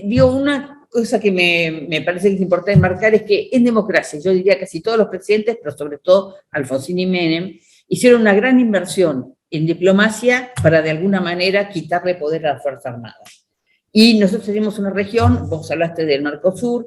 digo, una cosa que me parece que es importante marcar es que en democracia, yo diría casi todos los presidentes, pero sobre todo Alfonsín y Menem, hicieron una gran inversión en diplomacia para de alguna manera quitarle poder a las Fuerzas Armadas. Y nosotros tenemos una región, vos hablaste del Mercosur,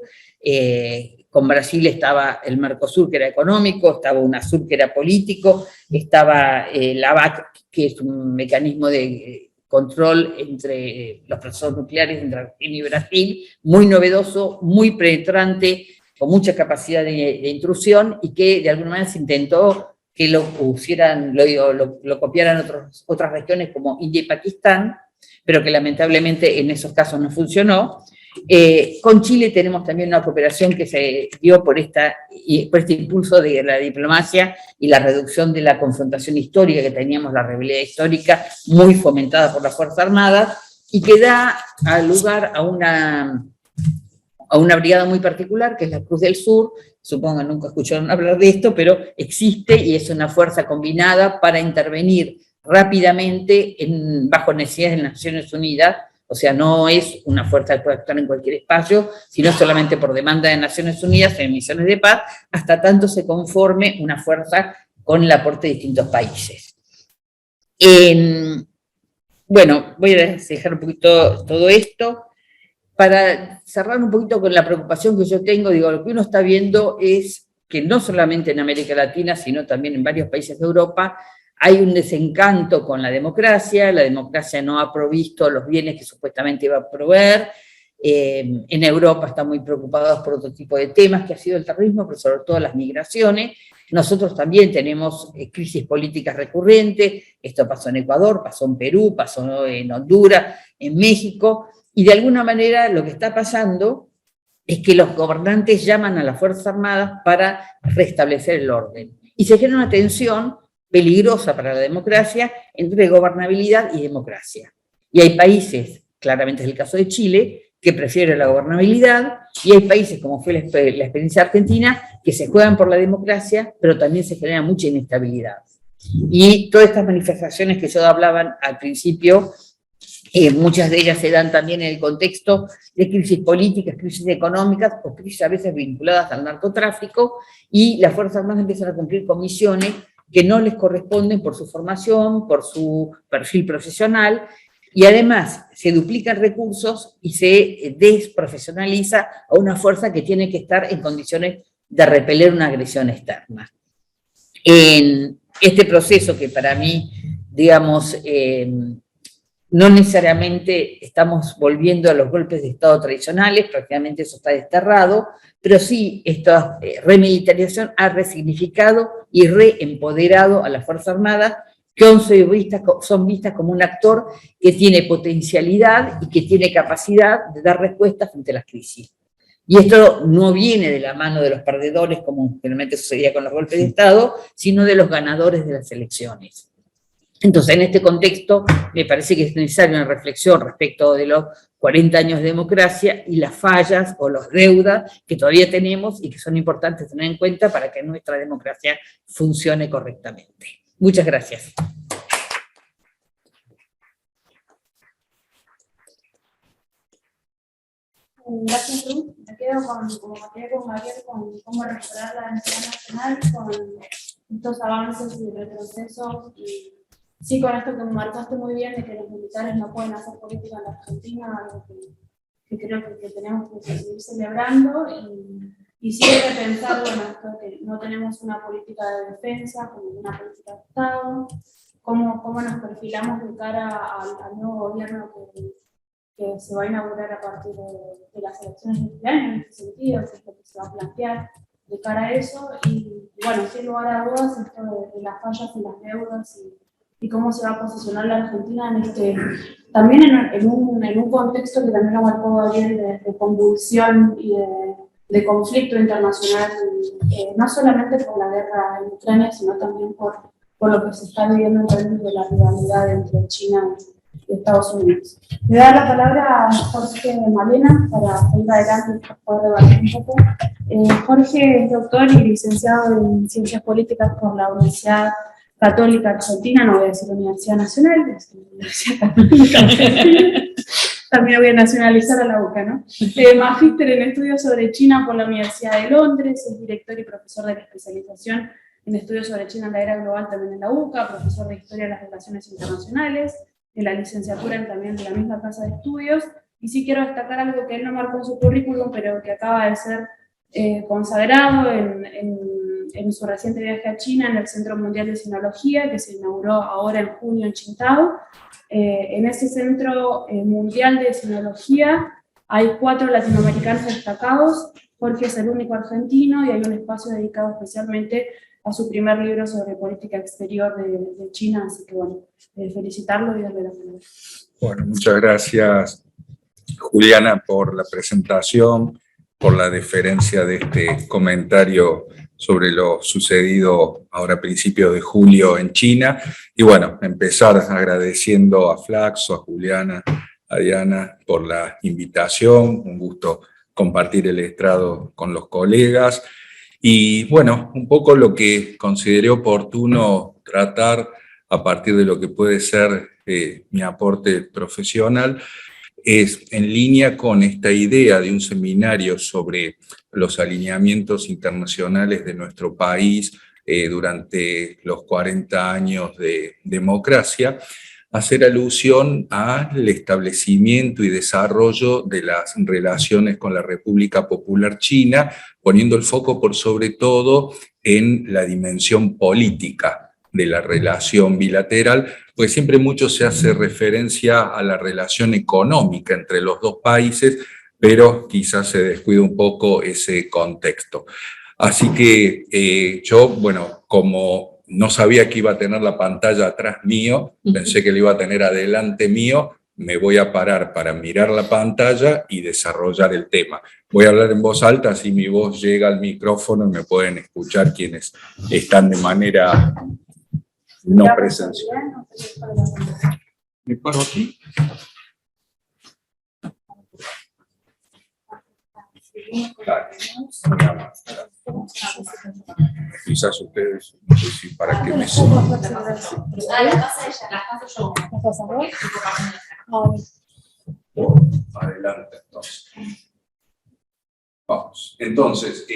con Brasil estaba el Mercosur que era económico, estaba UNASUR que era político, estaba la ABAC, que es un mecanismo de control entre los procesos nucleares entre Argentina y Brasil, muy novedoso, muy penetrante, con mucha capacidad de intrusión, y que de alguna manera se intentó que lo pusieran, lo copiaran otras regiones como India y Pakistán, pero que lamentablemente en esos casos no funcionó. Con Chile tenemos también una cooperación que se dio por este impulso de la diplomacia y la reducción de la confrontación histórica que teníamos, la rebelión histórica, muy fomentada por las Fuerzas Armadas, y que da lugar a una brigada muy particular, que es la Cruz del Sur. Supongo que nunca escucharon hablar de esto, pero existe y es una fuerza combinada para intervenir rápidamente bajo necesidades de las Naciones Unidas. O sea, no es una fuerza que puede actuar en cualquier espacio, sino solamente por demanda de Naciones Unidas en misiones de paz, hasta tanto se conforme una fuerza con el aporte de distintos países. Bueno, voy a dejar un poquito todo esto. Para cerrar un poquito con la preocupación que yo tengo, digo, lo que uno está viendo es que no solamente en América Latina, sino también en varios países de Europa, hay un desencanto con la democracia no ha provisto los bienes que supuestamente iba a proveer. En Europa están muy preocupados por otro tipo de temas, que ha sido el terrorismo, pero sobre todo las migraciones. Nosotros también tenemos crisis políticas recurrentes, esto pasó en Ecuador, pasó en Perú, pasó en Honduras, en México, y de alguna manera lo que está pasando es que los gobernantes llaman a las Fuerzas Armadas para restablecer el orden. Y se genera una tensión peligrosa para la democracia entre gobernabilidad y democracia. Y hay países, claramente es el caso de Chile, que prefieren la gobernabilidad, y hay países, como fue la experiencia argentina, que se juegan por la democracia, pero también se genera mucha inestabilidad. Y todas estas manifestaciones que yo hablaba al principio, muchas de ellas se dan también en el contexto de crisis políticas, crisis económicas, o crisis a veces vinculadas al narcotráfico, y las Fuerzas Armadas empiezan a cumplir con misiones que no les corresponden por su formación, por su perfil profesional, y además se duplican recursos y se desprofesionaliza a una fuerza que tiene que estar en condiciones de repeler una agresión externa. En este proceso que para mí, digamos, no necesariamente estamos volviendo a los golpes de Estado tradicionales, prácticamente eso está desterrado, pero sí esta remilitarización ha resignificado y reempoderado a las Fuerzas Armadas, que son vistas como un actor que tiene potencialidad y que tiene capacidad de dar respuestas frente a las crisis. Y esto no viene de la mano de los perdedores, como generalmente sucedía con los golpes de Estado, sino de los ganadores de las elecciones. Entonces, en este contexto, me parece que es necesaria una reflexión respecto de los 40 años de democracia y las fallas o las deudas que todavía tenemos y que son importantes tener en cuenta para que nuestra democracia funcione correctamente. Muchas gracias. Gracias, Ruth. Me quedo como me quedé con Gabriel, con cómo restaurar la identidad nacional, con estos avances y retrocesos, y sí, con esto que me marcaste muy bien, de que los militares no pueden hacer política en la Argentina, algo que creo que tenemos que seguir celebrando, y siempre pensar, bueno, esto que no tenemos una política de defensa, como una política de Estado, cómo nos perfilamos de cara al nuevo gobierno que se va a inaugurar a partir de las elecciones legislativas, en este sentido, que es lo que se va a plantear de cara a eso, y bueno, sin lugar a dudas, esto de las fallas y las deudas, y cómo se va a posicionar la Argentina también en un contexto que también lo marcó Gabriel, de convulsión y de conflicto internacional, no solamente por la guerra en Ucrania, sino también por lo que se está viviendo en términos de la rivalidad entre China y Estados Unidos. Le voy a dar la palabra a Jorge Malena para ir adelante y poder debatir un poco. Jorge es doctor y licenciado en Ciencias Políticas por la Universidad Católica Argentina, no voy a decir Universidad Nacional, es Universidad Católica Argentina. También voy a nacionalizar a la UCA, ¿no? Magíster en estudios sobre China por la Universidad de Londres, es director y profesor de la especialización en estudios sobre China en la era global también en la UCA, profesor de Historia de las Relaciones Internacionales, en la licenciatura también de la misma casa de estudios, y sí quiero destacar algo que él no marcó en su currículum, pero que acaba de ser consagrado en su reciente viaje a China, en el Centro Mundial de Sinología, que se inauguró ahora en junio en Qingdao. En ese Centro Mundial de Sinología hay 4 latinoamericanos destacados. Jorge es el único argentino y hay un espacio dedicado especialmente a su primer libro sobre política exterior de China, así que bueno, felicitarlo y darle la palabra. Bueno, muchas gracias, Juliana, por la presentación, por la deferencia de este comentario sobre lo sucedido ahora a principios de julio en China. Y bueno, empezar agradeciendo a Flaxo, a Juliana, a Diana por la invitación. Un gusto compartir el estrado con los colegas. Y bueno, un poco lo que consideré oportuno tratar a partir de lo que puede ser mi aporte profesional es en línea con esta idea de un seminario sobre los alineamientos internacionales de nuestro país durante los 40 años de democracia, hacer alusión al establecimiento y desarrollo de las relaciones con la República Popular China, poniendo el foco por sobre todo en la dimensión política de la relación bilateral, pues siempre mucho se hace referencia a la relación económica entre los dos países, pero quizás se descuida un poco ese contexto. Así que yo, bueno, como no sabía que iba a tener la pantalla atrás mío, pensé que la iba a tener adelante mío, me voy a parar para mirar la pantalla y desarrollar el tema. Voy a hablar en voz alta, así mi voz llega al micrófono y me pueden escuchar quienes están de manera no presencial. ¿Me paro aquí? Claro. Quizás ustedes, no sé si para qué me siguen. Adelante, entonces. Vamos. Entonces,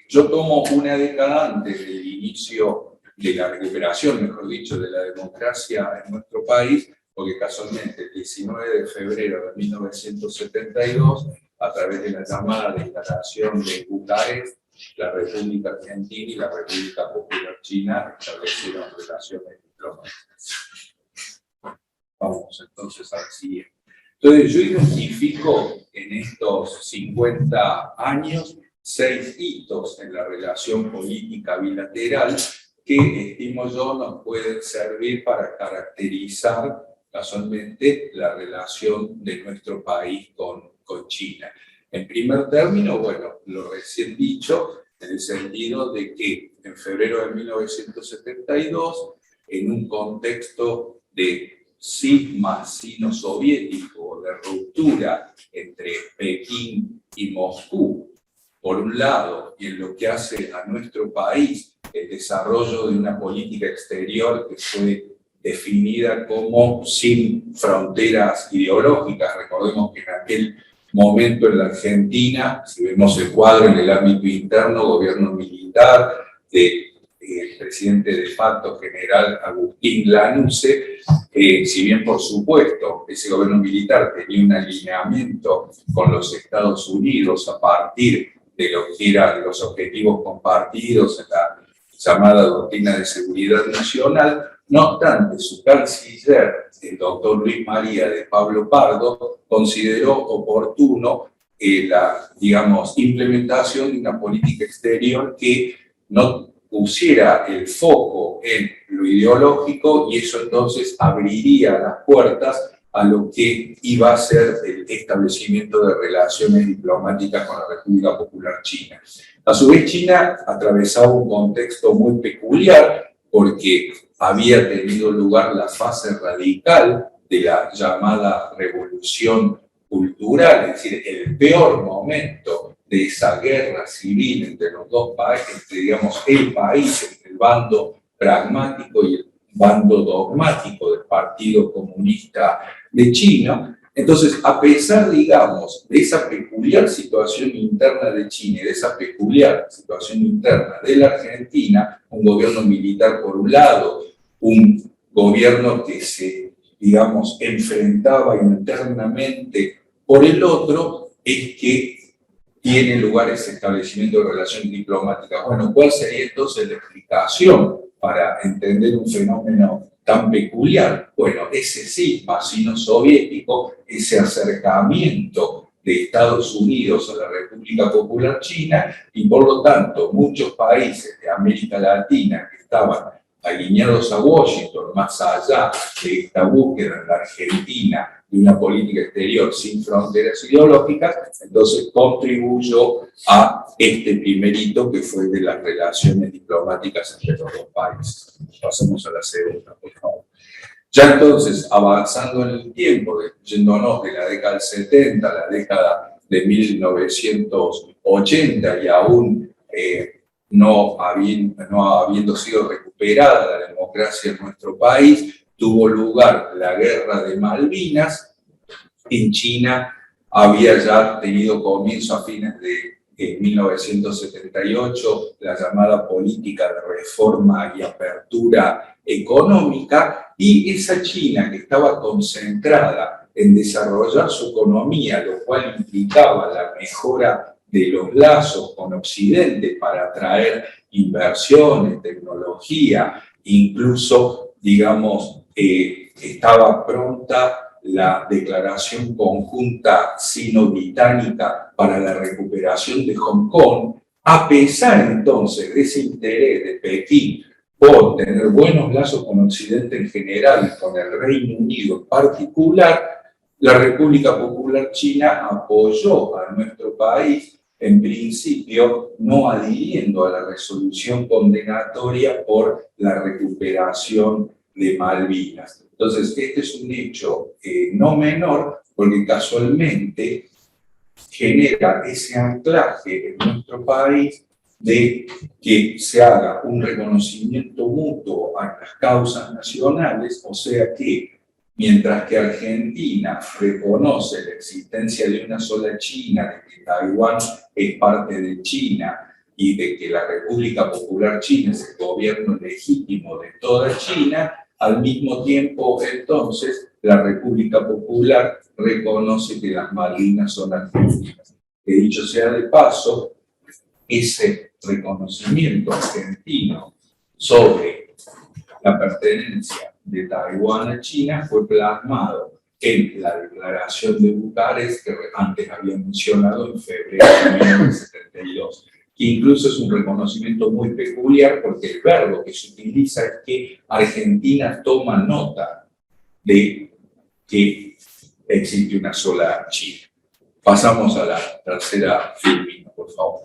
yo tomo una década antes del inicio de la recuperación, mejor dicho, de la democracia en nuestro país, porque casualmente el 19 de febrero de 1972, a través de la llamada Declaración de Bucarest, la República Argentina y la República Popular China establecieron relaciones diplomáticas. Vamos entonces al siguiente. Entonces yo identifico en estos 50 años 6 hitos en la relación política bilateral que, estimo yo, nos pueden servir para caracterizar casualmente la relación de nuestro país con China. En primer término, bueno, lo recién dicho, en el sentido de que en febrero de 1972, en un contexto de cisma sino-soviético, de ruptura entre Pekín y Moscú, por un lado, y en lo que hace a nuestro país el desarrollo de una política exterior que fue definida como sin fronteras ideológicas. Recordemos que en aquel momento en la Argentina, si vemos el cuadro en el ámbito interno, gobierno militar, del presidente de facto general Agustín Lanusse, si bien por supuesto ese gobierno militar tenía un alineamiento con los Estados Unidos a partir de lo que eran los objetivos compartidos en la llamada doctrina de seguridad nacional, no obstante, su canciller, el doctor Luis María de Pablo Pardo, consideró oportuno la, digamos, implementación de una política exterior que no pusiera el foco en lo ideológico, y eso entonces abriría las puertas a lo que iba a ser el establecimiento de relaciones diplomáticas con la República Popular China. A su vez, China atravesaba un contexto muy peculiar porque había tenido lugar la fase radical de la llamada revolución cultural, es decir, el peor momento de esa guerra civil entre los dos países, entre, digamos, el país, entre el bando pragmático y el bando dogmático del Partido Comunista de China, Entonces, a pesar, digamos, de esa peculiar situación interna de China y de esa peculiar situación interna de la Argentina, un gobierno militar por un lado, un gobierno que se, digamos, enfrentaba internamente por el otro, es que tiene lugar ese establecimiento de relaciones diplomáticas. Bueno, ¿cuál sería entonces la explicación para entender un fenómeno tan peculiar? Bueno, ese cisma sino-soviético, ese acercamiento de Estados Unidos a la República Popular China, y por lo tanto muchos países de América Latina que estaban alineados a Washington, más allá de esta búsqueda en la Argentina de una política exterior sin fronteras ideológicas, entonces contribuyó a este primer hito que fue de las relaciones diplomáticas entre los dos países. Pasemos a la segunda, por favor. Ya entonces, avanzando en el tiempo, yéndonos de la década del 70 a la década de 1980 y aún no habiendo sido recuperada la democracia en nuestro país, tuvo lugar la Guerra de Malvinas. En China había ya tenido comienzo a fines de 1978 la llamada política de reforma y apertura económica, y esa China que estaba concentrada en desarrollar su economía, lo cual implicaba la mejora de los lazos con Occidente para atraer inversiones, tecnología, incluso, digamos, estaba pronta la declaración conjunta sino-británica para la recuperación de Hong Kong. A pesar entonces de ese interés de Pekín por tener buenos lazos con Occidente en general y con el Reino Unido en particular, la República Popular China apoyó a nuestro país, en principio no adhiriendo a la resolución condenatoria por la recuperación de Malvinas. Entonces, este es un hecho no menor, porque casualmente genera ese anclaje en nuestro país de que se haga un reconocimiento mutuo a las causas nacionales, o sea que mientras que Argentina reconoce la existencia de una sola China, de que Taiwán es parte de China y de que la República Popular China es el gobierno legítimo de toda China, al mismo tiempo entonces la República Popular reconoce que las Malvinas son argentinas. Que dicho sea de paso, ese reconocimiento argentino sobre la pertenencia de Taiwán a China fue plasmado en la Declaración de Bucarest que antes había mencionado en febrero de 1972, que incluso es un reconocimiento muy peculiar porque el verbo que se utiliza es que Argentina toma nota de que existe una sola China. Pasamos a la tercera filmina, por favor.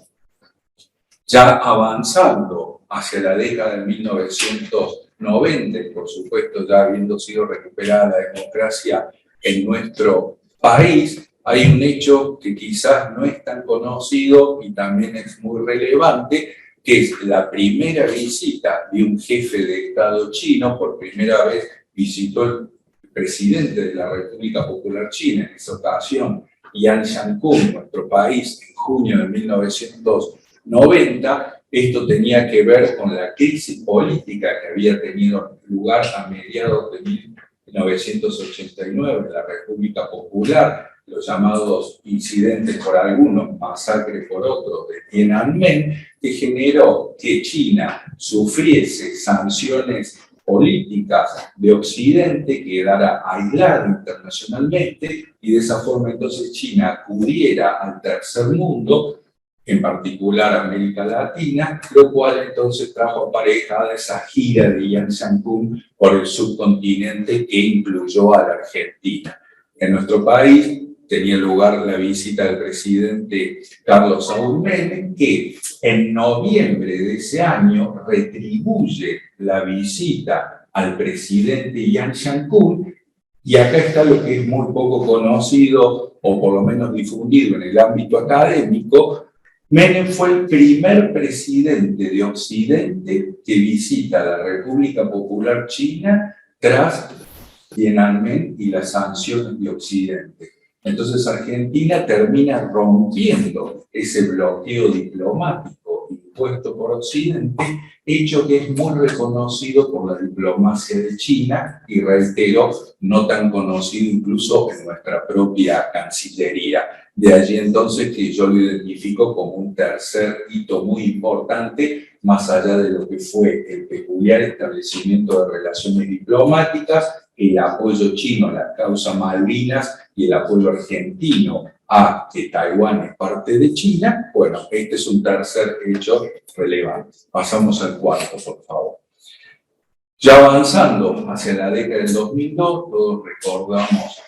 Ya avanzando hacia la década de 1990, y por supuesto ya habiendo sido recuperada la democracia en nuestro país, hay un hecho que quizás no es tan conocido y también es muy relevante, que es la primera visita de un jefe de Estado chino. Por primera vez visitó el presidente de la República Popular China, en esa ocasión Yan Xiankun, nuestro país, en junio de 1990. Esto tenía que ver con la crisis política que había tenido lugar a mediados de 1989 en la República Popular, los llamados incidentes por algunos, masacres por otros de Tiananmen, que generó que China sufriese sanciones políticas de Occidente, quedara aislada internacionalmente, y de esa forma entonces China acudiera al tercer mundo, en particular América Latina, lo cual entonces trajo aparejada esa gira de Yan Xiankun por el subcontinente que incluyó a la Argentina. En nuestro país tenía lugar la visita del presidente Carlos Saúl Menem, que en noviembre de ese año retribuye la visita al presidente Yan Xiankun, y acá está lo que es muy poco conocido, o por lo menos difundido en el ámbito académico. Menem fue el primer presidente de Occidente que visita la República Popular China tras Tiananmen y las sanciones de Occidente. Entonces Argentina termina rompiendo ese bloqueo diplomático impuesto por Occidente, hecho que es muy reconocido por la diplomacia de China y, reitero, no tan conocido incluso en nuestra propia Cancillería. De allí entonces que yo lo identifico como un tercer hito muy importante, más allá de lo que fue el peculiar establecimiento de relaciones diplomáticas, el apoyo chino a la causa Malvinas y el apoyo argentino a que Taiwán es parte de China. Bueno, este es un tercer hecho relevante. Pasamos al cuarto, por favor. Ya avanzando hacia la década del 2002, todos recordamos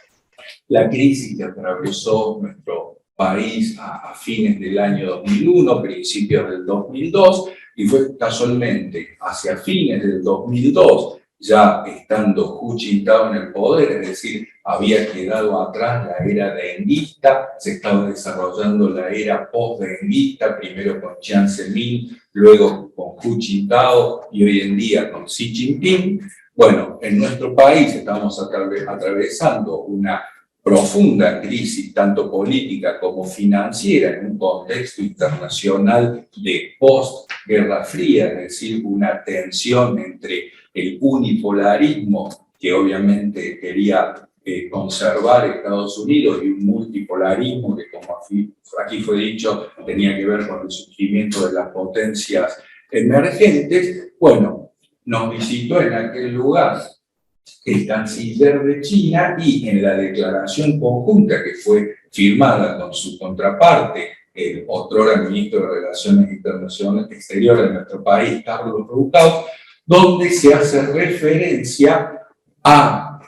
la crisis que atravesó nuestro país a fines del año 2001, principios del 2002, y fue casualmente hacia fines del 2002, ya estando Hu Jintao en el poder, es decir, había quedado atrás la era denguista, se estaba desarrollando la era post-denguista, primero con Jiang Zemin, luego con Hu Jintao y hoy en día con Xi Jinping. Bueno, en nuestro país estamos atravesando una profunda crisis, tanto política como financiera, en un contexto internacional de post-Guerra Fría, es decir, una tensión entre el unipolarismo que obviamente quería conservar Estados Unidos y un multipolarismo que, como aquí fue dicho, tenía que ver con el surgimiento de las potencias emergentes. Bueno, nos visitó en aquel lugar el canciller de China y en la declaración conjunta que fue firmada con su contraparte, el otrora ministro de Relaciones Internacionales Exteriores de nuestro país, Carlos Rucao, donde se hace referencia a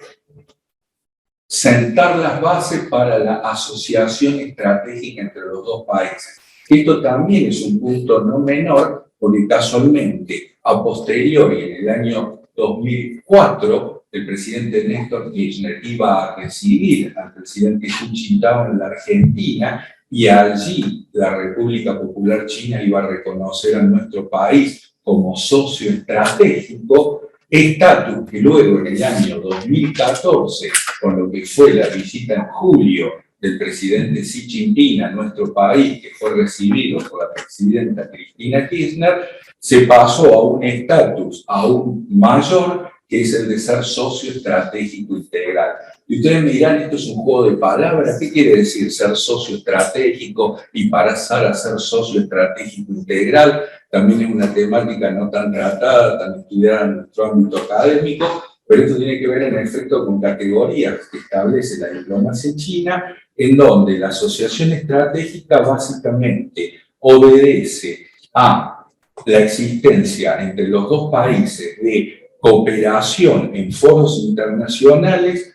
sentar las bases para la asociación estratégica entre los dos países. Esto también es un punto no menor, porque casualmente, a posteriori, en el año 2004, el presidente Néstor Kirchner iba a recibir al presidente Hu Jintao en la Argentina y allí la República Popular China iba a reconocer a nuestro país como socio estratégico, estatus que luego en el año 2014, con lo que fue la visita en julio del presidente Xi Jinping a nuestro país, que fue recibido por la presidenta Cristina Kirchner, se pasó a un estatus aún mayor, que es el de ser socio estratégico integral. Y ustedes me dirán, esto es un juego de palabras, ¿qué quiere decir ser socio estratégico y pasar a ser socio estratégico integral? También es una temática no tan tratada, tan estudiada en nuestro ámbito académico, pero esto tiene que ver en efecto con categorías que establece la diplomacia china, en donde la asociación estratégica básicamente obedece a la existencia entre los dos países de cooperación en foros internacionales,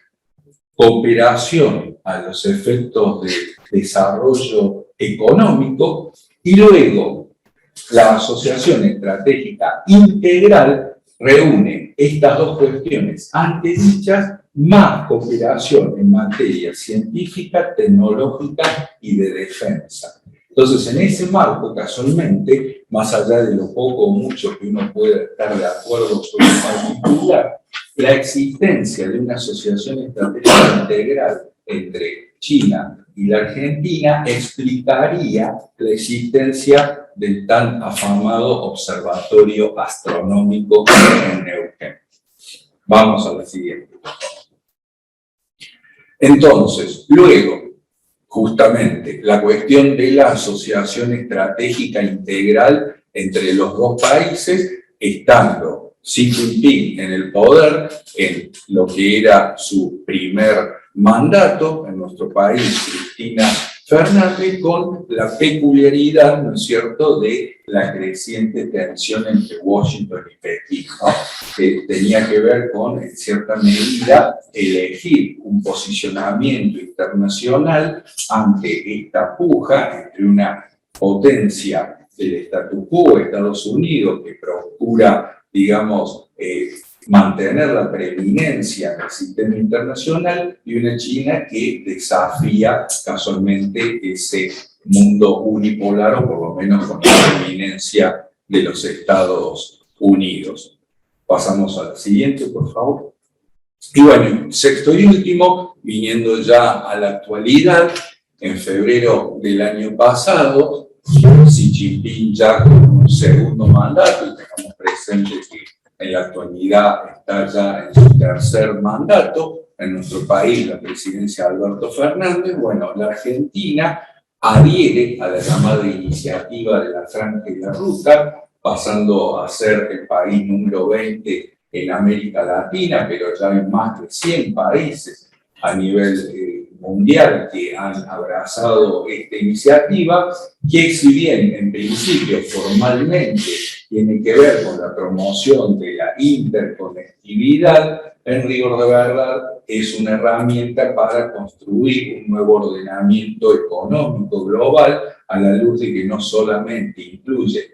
cooperación a los efectos de desarrollo económico y luego la asociación estratégica integral reúne estas dos cuestiones antedichas más cooperación en materia científica, tecnológica y de defensa. Entonces, en ese marco, casualmente, más allá de lo poco o mucho que uno pueda estar de acuerdo sobre el particular, la existencia de una asociación estratégica integral entre China y la Argentina explicaría la existencia del tan afamado observatorio astronómico en Neuquén. Vamos a la siguiente. Entonces, luego, justamente, la cuestión de la asociación estratégica integral entre los dos países, estando Xi Jinping en el poder, en lo que era su primer mandato en nuestro país, Cristina Fernández, con la peculiaridad, ¿no es cierto?, de la creciente tensión entre Washington y Pekín, ¿no?, que tenía que ver con, en cierta medida, elegir un posicionamiento internacional ante esta puja entre una potencia del statu quo, Estados Unidos, que procura, digamos, mantener la preeminencia en el sistema internacional, y una China que desafía casualmente ese mundo unipolar, o por lo menos con la preeminencia de los Estados Unidos. Pasamos al siguiente, por favor. Y bueno, sexto y último, viniendo ya a la actualidad, en febrero del año pasado, Xi Jinping ya con un segundo mandato, y tengamos presente que en la actualidad está ya en su tercer mandato, en nuestro país la presidencia de Alberto Fernández, bueno, la Argentina adhiere a la llamada iniciativa de la Franja y la Ruta, pasando a ser el país número 20 en América Latina, pero ya hay más de 100 países a nivel mundial que han abrazado esta iniciativa, que si bien en principio formalmente tiene que ver con la promoción de la interconectividad, en rigor de verdad es una herramienta para construir un nuevo ordenamiento económico global a la luz de que no solamente incluye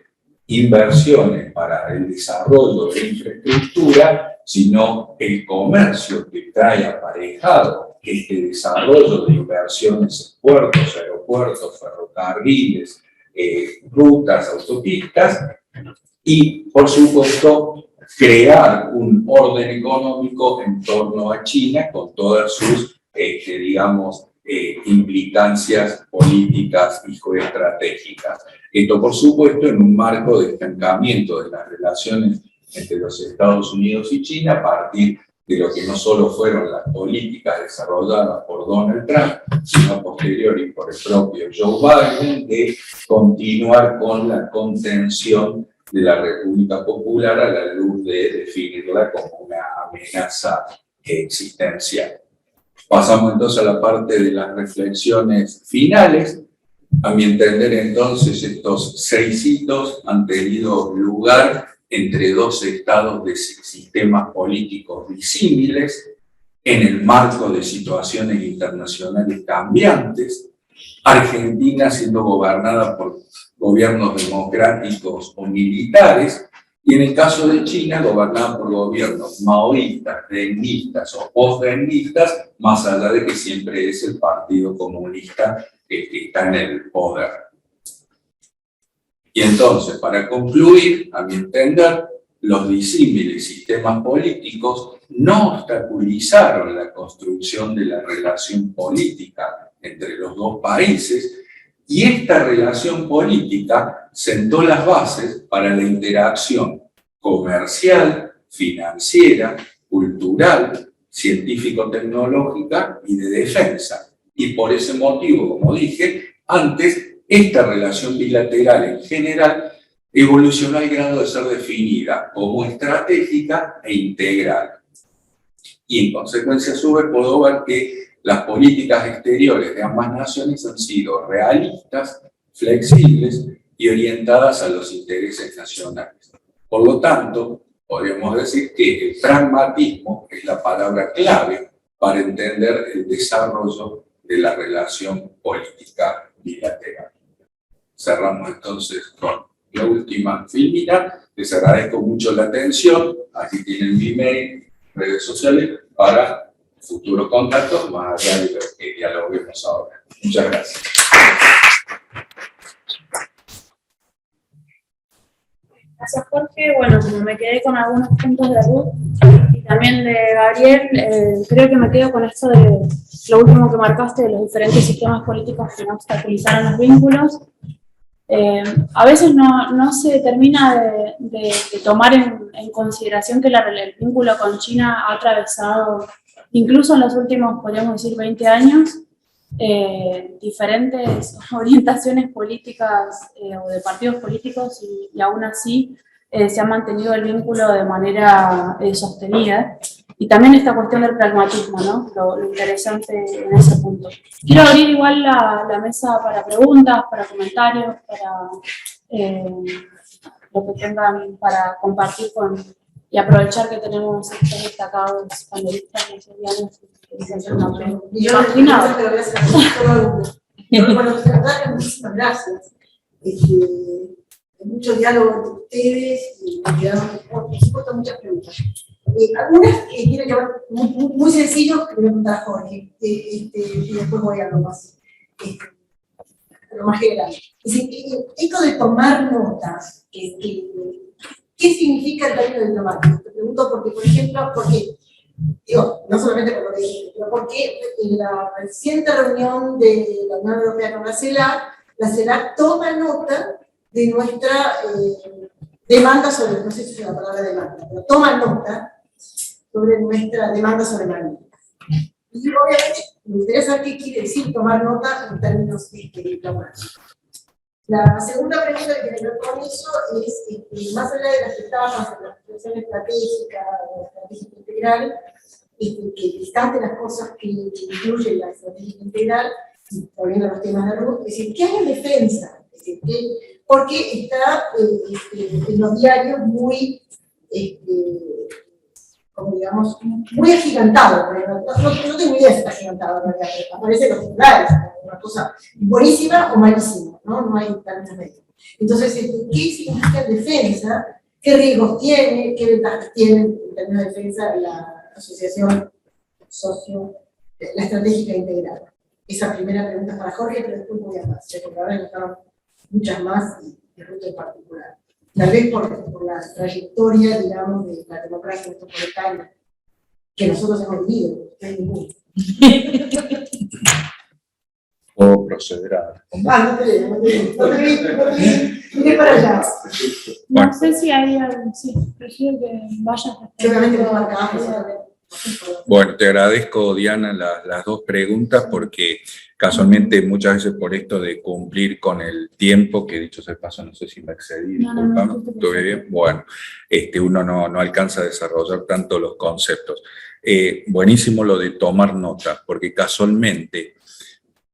inversiones para el desarrollo de infraestructura, sino el comercio que trae aparejado este desarrollo de inversiones en puertos, aeropuertos, ferrocarriles, rutas, autopistas, y, por supuesto, crear un orden económico en torno a China con todas sus, digamos, implicancias políticas y geoestratégicas. Esto, por supuesto, en un marco de estancamiento de las relaciones entre los Estados Unidos y China a partir de lo que no solo fueron las políticas desarrolladas por Donald Trump, sino posterior y por el propio Joe Biden, de continuar con la contención de la República Popular a la luz de definirla como una amenaza existencial. Pasamos entonces a la parte de las reflexiones finales. A mi entender, entonces, estos 6 hitos han tenido lugar entre 2 estados de sistemas políticos disímiles, en el marco de situaciones internacionales cambiantes, Argentina siendo gobernada por gobiernos democráticos o militares, y en el caso de China, gobernada por gobiernos maoístas, denguistas o post-denguistas, más allá de que siempre es el Partido Comunista que está en el poder. Y entonces, para concluir, a mi entender, los disímiles sistemas políticos no obstaculizaron la construcción de la relación política entre los dos países, y esta relación política sentó las bases para la interacción comercial, financiera, cultural, científico-tecnológica y de defensa. Y por ese motivo, como dije antes, esta relación bilateral en general evolucionó al grado de ser definida como estratégica e integral. Y en consecuencia, a su vez, puedo ver que las políticas exteriores de ambas naciones han sido realistas, flexibles y orientadas a los intereses nacionales. Por lo tanto, podríamos decir que el pragmatismo es la palabra clave para entender el desarrollo de la relación política bilateral. Cerramos entonces con la última filmina. Les agradezco mucho la atención. Aquí tienen mi mail, redes sociales, para futuros contactos, más allá de lo que dialoguemos ahora. Muchas gracias. Gracias, Jorge. Bueno, como me quedé con algunos puntos de Ruth y también de Gabriel, creo que me quedo con esto de lo último que marcaste de los diferentes sistemas políticos que no obstaculizaron los vínculos. A veces no se termina de tomar en consideración que el vínculo con China ha atravesado, incluso en los últimos, podríamos decir, 20 años, diferentes orientaciones políticas o de partidos políticos y aún así se ha mantenido el vínculo de manera sostenida. Y también esta cuestión del pragmatismo, ¿no? Lo interesante en ese punto. Quiero abrir igual la mesa para preguntas, para comentarios, para lo que tengan para compartir y aprovechar que tenemos estos destacados panelistas que serían imaginados. Bueno, de verdad, muchísimas gracias. Hay mucho diálogo entre ustedes y me quedaron, por supuesto, muchas preguntas. Algunas tienen que ver muy sencillo, que me preguntar Jorge, y después voy a lo más general. Es decir, esto de tomar notas, ¿qué significa el término diplomático? Te pregunto porque, por ejemplo, porque Digo, no solamente por lo que dije, pero porque en la reciente reunión de la Unión Europea con la CELAC toma nota de nuestra demanda sobre, no sé si es la palabra demanda, pero toma nota sobre nuestra demanda sobre malvinas. Y obviamente me gustaría saber qué quiere decir tomar nota en términos diplomáticos. La segunda pregunta que tiene que ver con eso es, más allá de las etapas de la situación estratégica o estratégica integral, que distante las cosas que incluye la estrategia integral, y volviendo a los temas de Ruth, es decir, ¿qué hay en defensa? Es decir, porque está en los diarios muy, como digamos, muy agigantado. No tengo idea si está agigantado, en realidad, aparece en los titulares, una cosa buenísima o malísima, no hay términos medios. Entonces, ¿qué significa en defensa? ¿Qué riesgos tiene? ¿Qué ventajas tiene en términos de defensa la asociación la estratégica integral? Esa primera pregunta es para Jorge, pero después voy a más, porque ahora me gustaron muchas más y Ruth en particular. Tal vez por la trayectoria, digamos, de la democracia metropolitana que nosotros hemos vivido, no hay ninguno. Puedo proceder a... No te vi, miré para allá. No sé si hay algo, sí, prefiero que vayas. Seguramente no marcamos. Bueno, te agradezco, Diana, las dos preguntas, porque casualmente muchas veces por esto de cumplir con el tiempo, que dicho sea de paso, no sé si me excedí, disculpame, ¿estuve bien? Bueno, uno no alcanza a desarrollar tanto los conceptos. Buenísimo lo de tomar nota, porque casualmente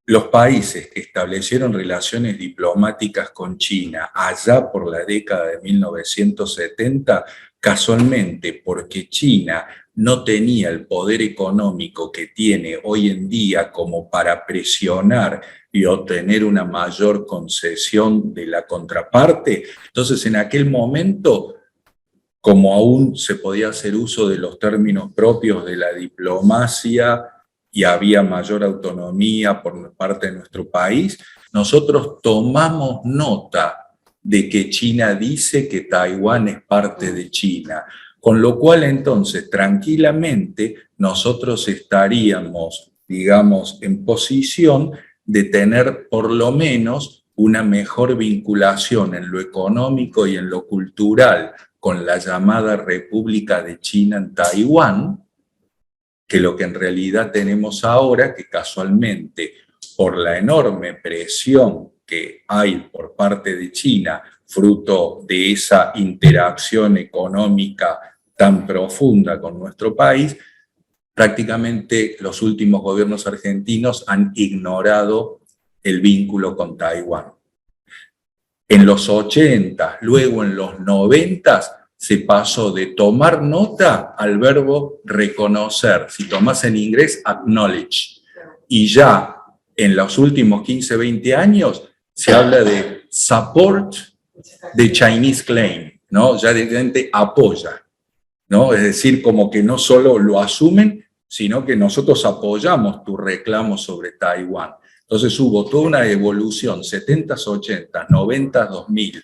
los países que establecieron relaciones diplomáticas con China allá por la década de 1970, casualmente porque China no tenía el poder económico que tiene hoy en día como para presionar y obtener una mayor concesión de la contraparte, entonces en aquel momento, como aún se podía hacer uso de los términos propios de la diplomacia y había mayor autonomía por parte de nuestro país, nosotros tomamos nota de que China dice que Taiwán es parte de China, con lo cual entonces tranquilamente nosotros estaríamos, digamos, en posición de tener por lo menos una mejor vinculación en lo económico y en lo cultural con la llamada República de China en Taiwán, que lo que en realidad tenemos ahora, que casualmente por la enorme presión que hay por parte de China, fruto de esa interacción económica tan profunda con nuestro país, prácticamente los últimos gobiernos argentinos han ignorado el vínculo con Taiwán. En los 80, luego en los 90, se pasó de tomar nota al verbo reconocer, si tomás en inglés, acknowledge. Y ya en los últimos 15, 20 años se habla de support the Chinese claim, ¿no? Ya directamente apoya, ¿no? Es decir, como que no solo lo asumen, sino que nosotros apoyamos tu reclamo sobre Taiwán. Entonces hubo toda una evolución, 70s, 80s, 90s, 2000,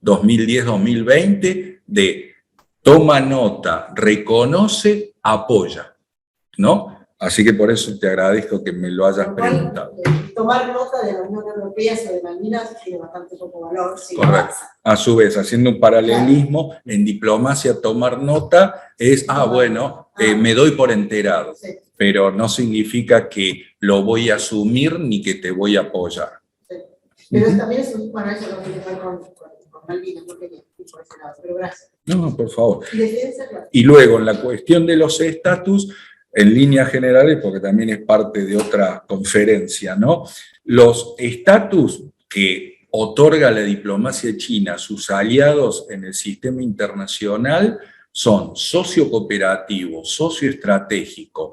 2010, 2020, de toma nota, reconoce, apoya, ¿no? Así que por eso te agradezco que me lo hayas preguntado. Tomar nota de la Unión Europea sobre Malvinas tiene bastante poco valor. Correcto. A su vez, haciendo un paralelismo, claro, en diplomacia tomar nota es, bueno, me doy por enterado, sí, pero no significa que lo voy a asumir ni que te voy a apoyar. Sí. Pero también es un, bueno, eso lo tiene que ver con Malvinas, no quería ir por ese lado, pero gracias. No, por favor. Y defensa, claro. Y luego, en la cuestión de los estatus, en líneas generales, porque también es parte de otra conferencia, ¿no? Los estatus que otorga la diplomacia china a sus aliados en el sistema internacional son socio cooperativo, socio estratégico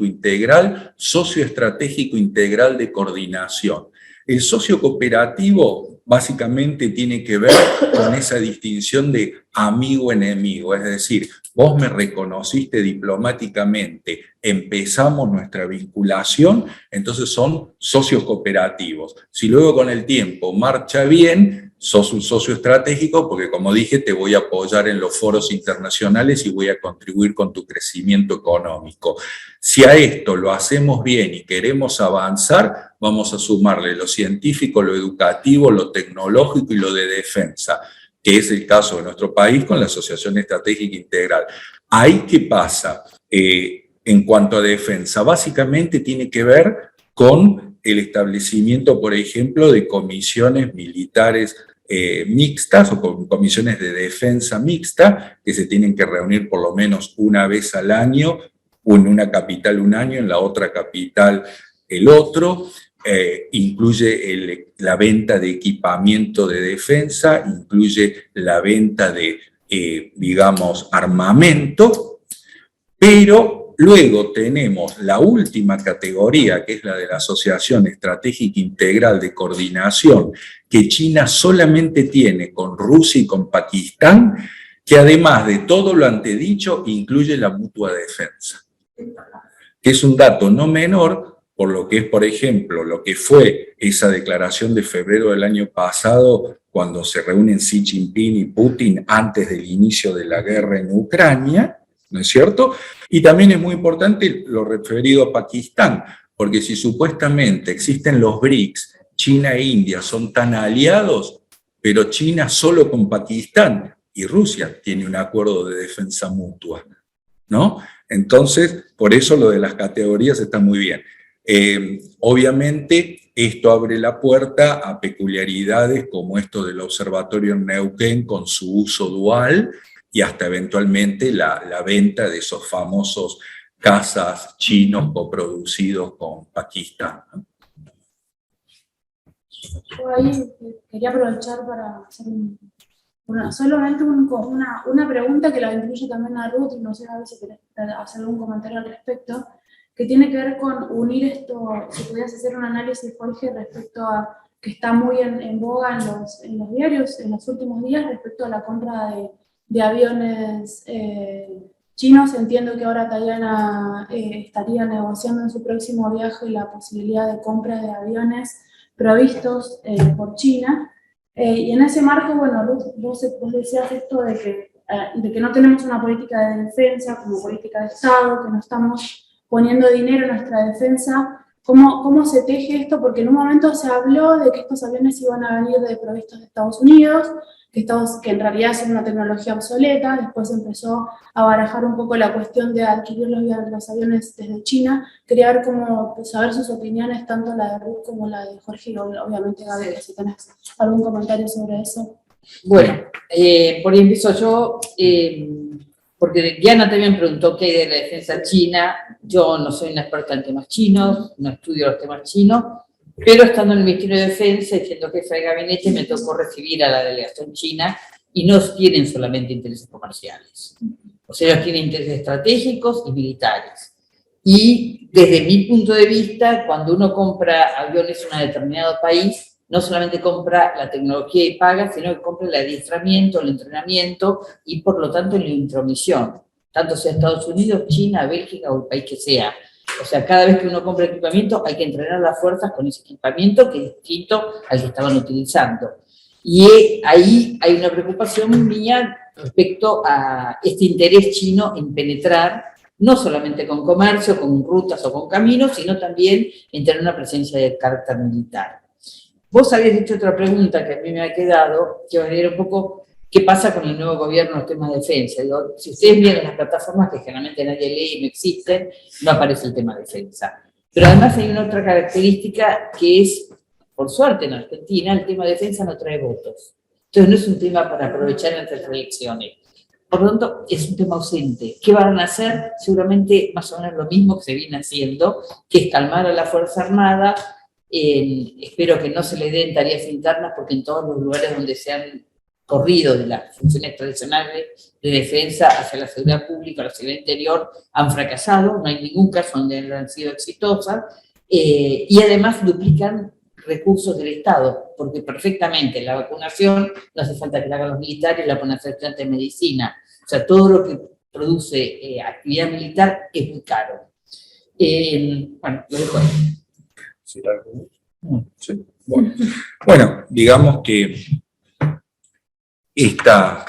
integral, socio estratégico integral de coordinación. El socio cooperativo básicamente tiene que ver con esa distinción de amigo-enemigo, es decir, vos me reconociste diplomáticamente, empezamos nuestra vinculación, entonces son socios cooperativos. Si luego con el tiempo marcha bien, sos un socio estratégico porque, como dije, te voy a apoyar en los foros internacionales y voy a contribuir con tu crecimiento económico. Si a esto lo hacemos bien y queremos avanzar, vamos a sumarle lo científico, lo educativo, lo tecnológico y lo de defensa, que es el caso de nuestro país con la Asociación Estratégica Integral. ¿Ahí qué pasa? En cuanto a defensa, básicamente tiene que ver con el establecimiento, por ejemplo, de comisiones militares mixtas o con comisiones de defensa mixta que se tienen que reunir por lo menos una vez al año, en una capital un año, en la otra capital el otro. Incluye la venta de equipamiento de defensa, incluye la venta de, digamos, armamento, pero luego tenemos la última categoría, que es la de la Asociación Estratégica Integral de Coordinación, que China solamente tiene con Rusia y con Pakistán, que además de todo lo antedicho, incluye la mutua defensa, que es un dato no menor, por lo que es, por ejemplo, lo que fue esa declaración de febrero del año pasado, cuando se reúnen Xi Jinping y Putin antes del inicio de la guerra en Ucrania, ¿no es cierto? Y también es muy importante lo referido a Pakistán, porque si supuestamente existen los BRICS, China e India son tan aliados, pero China solo con Pakistán y Rusia tiene un acuerdo de defensa mutua, ¿no? Entonces, por eso lo de las categorías está muy bien. Obviamente, esto abre la puerta a peculiaridades como esto del observatorio en Neuquén con su uso dual y hasta eventualmente la venta de esos famosos cazas chinos coproducidos con Pakistán. Yo ahí quería aprovechar para hacer solamente una pregunta que la incluye también a Ruth, y no sé a ver si querés hacer algún comentario al respecto, que tiene que ver con unir esto, si pudieras hacer un análisis, Jorge, respecto a que está muy en boga en los diarios en los últimos días respecto a la compra de aviones chinos. Entiendo que ahora Tayana estaría negociando en su próximo viaje la posibilidad de compra de aviones provistos por China. Y en ese marco, bueno, Ruth, vos decías esto de que no tenemos una política de defensa como política de Estado, que no estamos poniendo dinero en nuestra defensa. ¿Cómo se teje esto? Porque en un momento se habló de que estos aviones iban a venir provistos de Estados Unidos, que en realidad son una tecnología obsoleta. Después empezó a barajar un poco la cuestión de adquirir los aviones desde China. Quería ver saber sus opiniones, tanto la de Ruth como la de Jorge, y obviamente Gaby, si tenés algún comentario sobre eso. Bueno, por ahí empiezo yo, porque Diana también preguntó qué hay de la defensa china. Yo no soy una experta en temas chinos, no estudio los temas chinos, pero estando en el Ministerio de Defensa y siendo jefa de gabinete, me tocó recibir a la delegación china, y no tienen solamente intereses comerciales. O sea, ellos tienen intereses estratégicos y militares. Y desde mi punto de vista, cuando uno compra aviones en un determinado país, no solamente compra la tecnología y paga, sino que compra el adiestramiento, el entrenamiento y, por lo tanto, la intromisión, tanto sea Estados Unidos, China, Bélgica o el país que sea. O sea, cada vez que uno compra equipamiento hay que entrenar las fuerzas con ese equipamiento que es distinto al que estaban utilizando. Y ahí hay una preocupación mía respecto a este interés chino en penetrar, no solamente con comercio, con rutas o con caminos, sino también en tener una presencia de carácter militar. Vos habías dicho otra pregunta que a mí me ha quedado, que era un poco qué pasa con el nuevo gobierno en los temas de defensa. Digo, si ustedes miran las plataformas que generalmente nadie lee y no existen, no aparece el tema de defensa. Pero además hay una otra característica que es, por suerte en Argentina, el tema de defensa no trae votos. Entonces no es un tema para aprovechar entre las elecciones. Por lo tanto, es un tema ausente. ¿Qué van a hacer? Seguramente más o menos lo mismo que se viene haciendo, que es calmar a la Fuerza Armada. Espero que no se le den tareas internas, porque en todos los lugares donde se han corrido de las funciones tradicionales de defensa hacia la seguridad pública, la seguridad interior, han fracasado. No hay ningún caso donde han sido exitosas, y además duplican recursos del Estado, porque perfectamente la vacunación no hace falta que la hagan los militares, la ponen a hacer estudiantes de medicina. O sea, todo lo que produce actividad militar es muy caro. Bueno, lo dejo ahí. Sí. Bueno, digamos que esta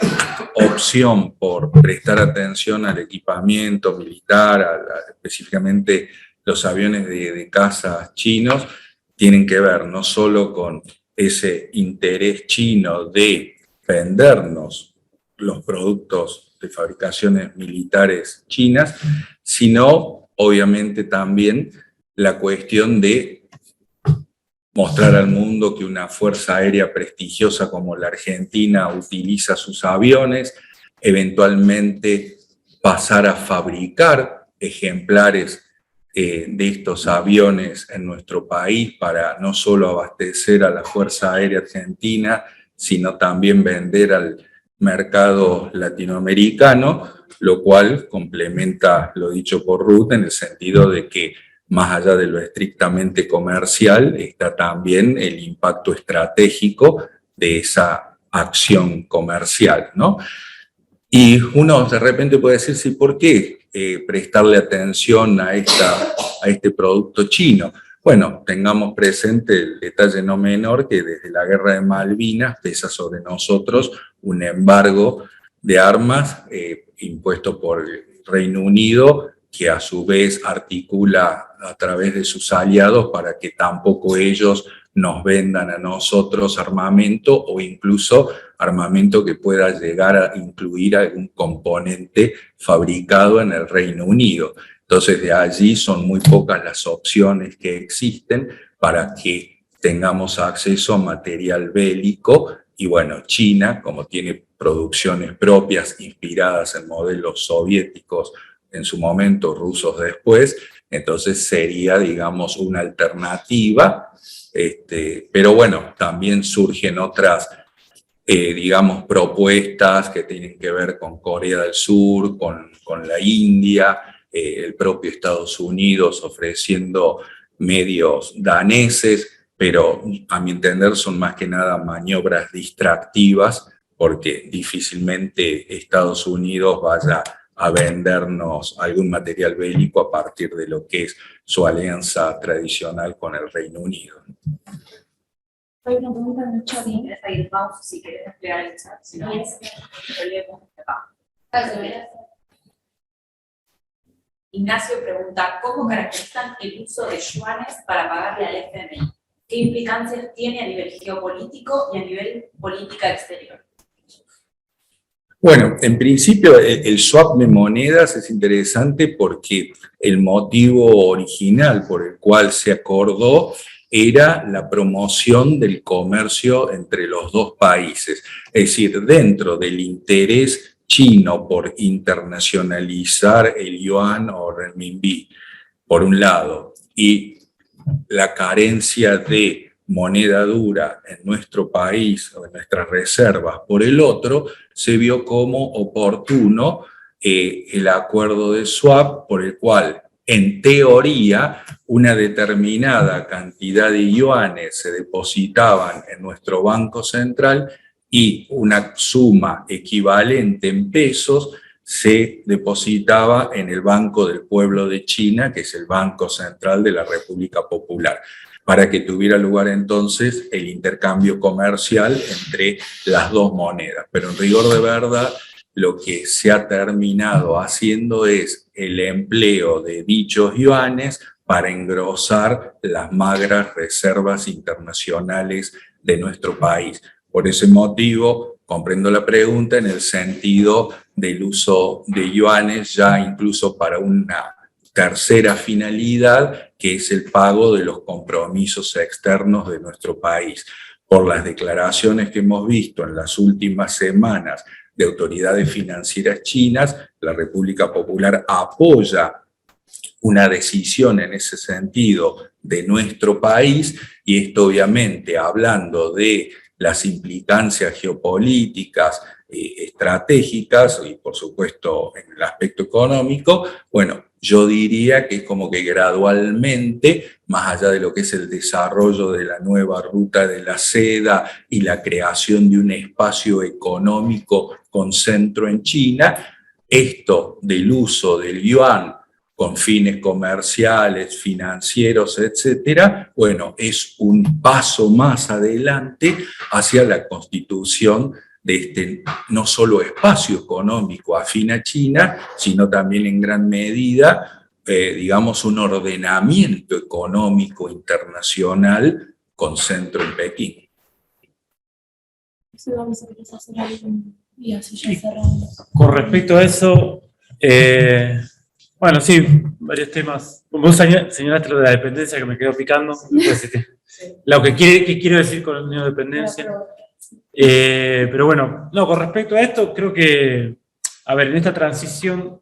opción por prestar atención al equipamiento militar, específicamente los aviones de caza chinos, tienen que ver no solo con ese interés chino de vendernos los productos de fabricaciones militares chinas, sino obviamente también la cuestión de mostrar al mundo que una fuerza aérea prestigiosa como la Argentina utiliza sus aviones, eventualmente pasar a fabricar ejemplares de estos aviones en nuestro país para no solo abastecer a la Fuerza Aérea Argentina, sino también vender al mercado latinoamericano, lo cual complementa lo dicho por Ruth en el sentido de que más allá de lo estrictamente comercial, está también el impacto estratégico de esa acción comercial, ¿no? Y uno de repente puede decirse, ¿por qué prestarle atención a este producto chino? Bueno, tengamos presente el detalle no menor que desde la Guerra de Malvinas pesa sobre nosotros un embargo de armas impuesto por el Reino Unido, que a su vez articula a través de sus aliados para que tampoco ellos nos vendan a nosotros armamento o incluso armamento que pueda llegar a incluir algún componente fabricado en el Reino Unido. Entonces de allí son muy pocas las opciones que existen para que tengamos acceso a material bélico y bueno, China, como tiene producciones propias inspiradas en modelos soviéticos en su momento, rusos después, entonces sería, digamos, una alternativa, pero bueno, también surgen otras, digamos, propuestas que tienen que ver con Corea del Sur, con la India, el propio Estados Unidos ofreciendo medios daneses, pero a mi entender son más que nada maniobras distractivas, porque difícilmente Estados Unidos vaya a vendernos algún material bélico a partir de lo que es su alianza tradicional con el Reino Unido. Hay una pregunta en el chat. Si querés ahí el mouse, si querés desplegar el chat, si no, lo leemos acá. Ignacio pregunta, ¿cómo caracterizan el uso de yuanes para pagarle al FMI? ¿Qué implicancias tiene a nivel geopolítico y a nivel política exterior? Bueno, en principio el swap de monedas es interesante porque el motivo original por el cual se acordó era la promoción del comercio entre los dos países. Es decir, dentro del interés chino por internacionalizar el yuan o renminbi, por un lado, y la carencia de moneda dura en nuestro país o en nuestras reservas por el otro, se vio como oportuno el acuerdo de swap por el cual, en teoría, una determinada cantidad de yuanes se depositaban en nuestro Banco Central y una suma equivalente en pesos se depositaba en el Banco del Pueblo de China, que es el Banco Central de la República Popular, para que tuviera lugar entonces el intercambio comercial entre las dos monedas. Pero en rigor de verdad, lo que se ha terminado haciendo es el empleo de dichos yuanes para engrosar las magras reservas internacionales de nuestro país. Por ese motivo, comprendo la pregunta en el sentido del uso de yuanes ya incluso para una tercera finalidad, que es el pago de los compromisos externos de nuestro país. Por las declaraciones que hemos visto en las últimas semanas de autoridades financieras chinas, la República Popular apoya una decisión en ese sentido de nuestro país, y esto obviamente hablando de las implicancias geopolíticas, estratégicas y por supuesto en el aspecto económico, bueno, yo diría que es como que gradualmente, más allá de lo que es el desarrollo de la nueva ruta de la seda y la creación de un espacio económico con centro en China, esto del uso del yuan con fines comerciales, financieros, etcétera, bueno, es un paso más adelante hacia la constitución de este no solo espacio económico afín a China, sino también en gran medida, digamos, un ordenamiento económico internacional con centro en Pekín. Y así ya cerramos. Con respecto a eso, bueno, sí, varios temas. Vos señalaste lo de la dependencia que me quedó picando. Lo que quiero decir con la neodependencia. Pero bueno, no, con respecto a esto, creo que, a ver, en esta transición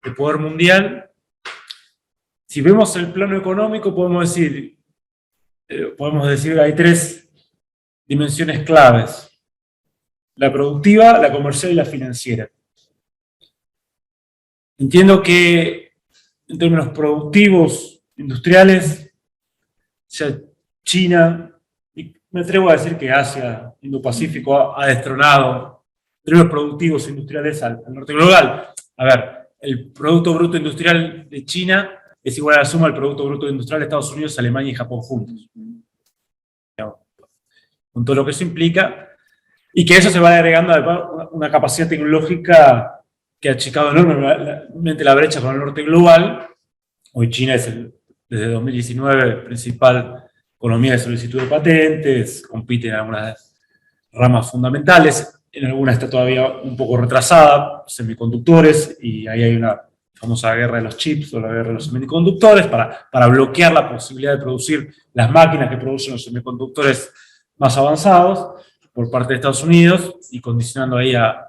de poder mundial, si vemos el plano económico, podemos decir que hay tres dimensiones claves: la productiva, la comercial y la financiera. Entiendo que en términos productivos, industriales, ya China, y me atrevo a decir que Asia, Indo-Pacífico, ha destronado en términos productivos e industriales al norte global. A ver, el Producto Bruto Industrial de China es igual a la suma del Producto Bruto Industrial de Estados Unidos, Alemania y Japón juntos. Con todo lo que eso implica, y que eso se va agregando a una capacidad tecnológica que ha achicado enormemente la brecha con el norte global. Hoy China es, desde 2019, principal economía de solicitud de patentes, compite en algunas ramas fundamentales, en algunas está todavía un poco retrasada, semiconductores, y ahí hay una famosa guerra de los chips o la guerra de los semiconductores para bloquear la posibilidad de producir las máquinas que producen los semiconductores más avanzados por parte de Estados Unidos y condicionando ahí a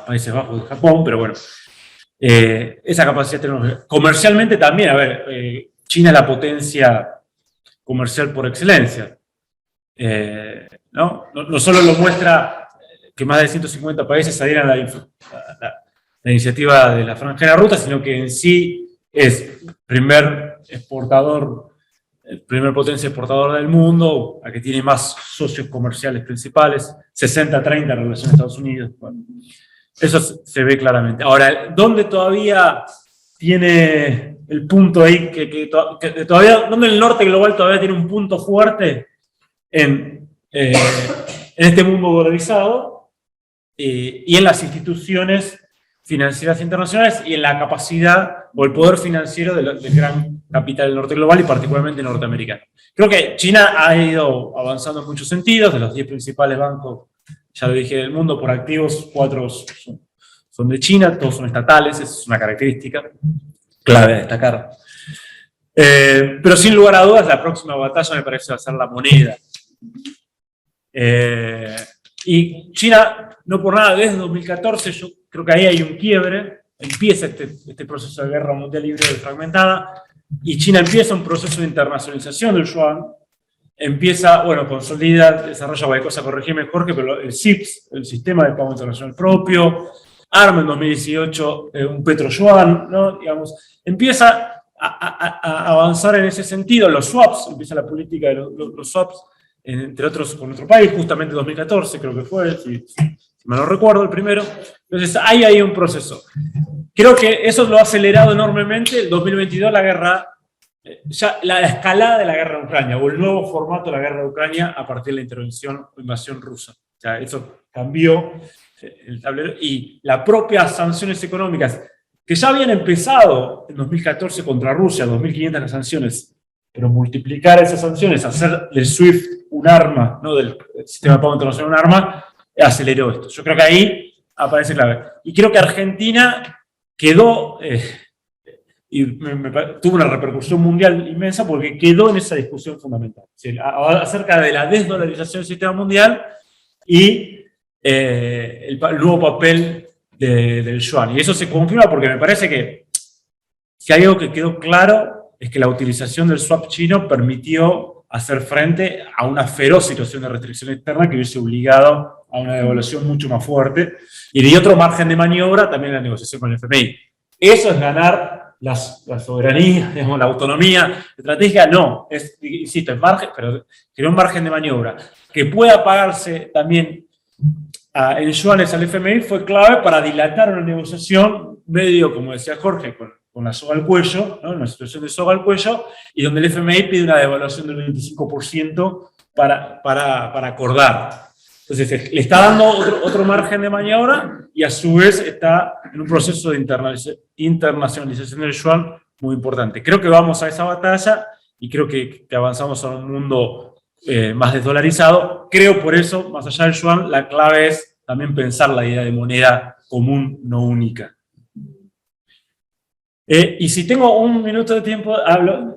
Países Bajos y Japón, pero bueno, esa capacidad tecnológica. Comercialmente también, a ver, China es la potencia comercial por excelencia. No solo lo muestra que más de 150 países adhieran a la iniciativa de la Franja de la Ruta, sino que en sí es primer potencia exportadora del mundo, la que tiene más socios comerciales principales, 60-30 en relación a Estados Unidos. Bueno, eso se ve claramente. Ahora, ¿dónde todavía tiene el punto ahí, que todavía, dónde el norte global todavía tiene un punto fuerte en este mundo dolarizado y en las instituciones financieras internacionales y en la capacidad o el poder financiero del gran capital del norte global y particularmente norteamericano? Creo que China ha ido avanzando en muchos sentidos. De los 10 principales bancos, ya lo dije, del mundo por activos, 4 son de China, todos son estatales, esa es una característica clave a destacar. Pero sin lugar a dudas, la próxima batalla me parece va a ser la moneda. Y China, no por nada, desde 2014, yo creo que ahí hay un quiebre, empieza este proceso de guerra mundial libre y fragmentada, y China empieza un proceso de internacionalización del yuan, empieza, bueno, consolida, desarrolla cualquier cosa, corregime Jorge, pero el SIPS, el Sistema de Pago Internacional Propio, arma en 2018 un petroyuan, ¿no? Digamos, empieza a avanzar en ese sentido, los swaps, empieza la política de los swaps, entre otros con otro país, justamente en 2014 creo que fue, si me lo recuerdo, el primero. Entonces hay un proceso. Creo que eso lo ha acelerado enormemente. El 2022 la guerra, ya la escalada de la guerra de Ucrania, o el nuevo formato de la guerra de Ucrania a partir de la intervención o invasión rusa. O sea, eso cambió el tablero, y las propias sanciones económicas, que ya habían empezado en 2014 contra Rusia, 2.500 las sanciones, pero multiplicar esas sanciones, hacer del SWIFT un arma, ¿no? Del sistema de pago internacional un arma, aceleró esto. Yo creo que ahí aparece clave. Y creo que Argentina quedó, tuvo una repercusión mundial inmensa porque quedó en esa discusión fundamental, acerca de la desdolarización del sistema mundial y el nuevo papel del yuan. Y eso se confirma porque me parece que si hay algo que quedó claro es que la utilización del swap chino permitió hacer frente a una feroz situación de restricción externa que hubiese obligado a una devaluación mucho más fuerte, y de otro margen de maniobra también la negociación con el FMI. Eso es ganar la soberanía, digamos, la autonomía estratégica. No, insisto, es margen, pero creó un margen de maniobra que pueda pagarse también en yuanes al FMI. Fue clave para dilatar una negociación medio, como decía Jorge, con la soga al cuello, ¿no? Una situación de soga al cuello, y donde el FMI pide una devaluación del 25% para acordar. Entonces, le está dando otro margen de maniobra y a su vez está en un proceso de internacionalización del yuan muy importante. Creo que vamos a esa batalla y creo que avanzamos a un mundo más desdolarizado. Creo por eso, más allá del yuan, la clave es también pensar la idea de moneda común, no única. Y si tengo un minuto de tiempo,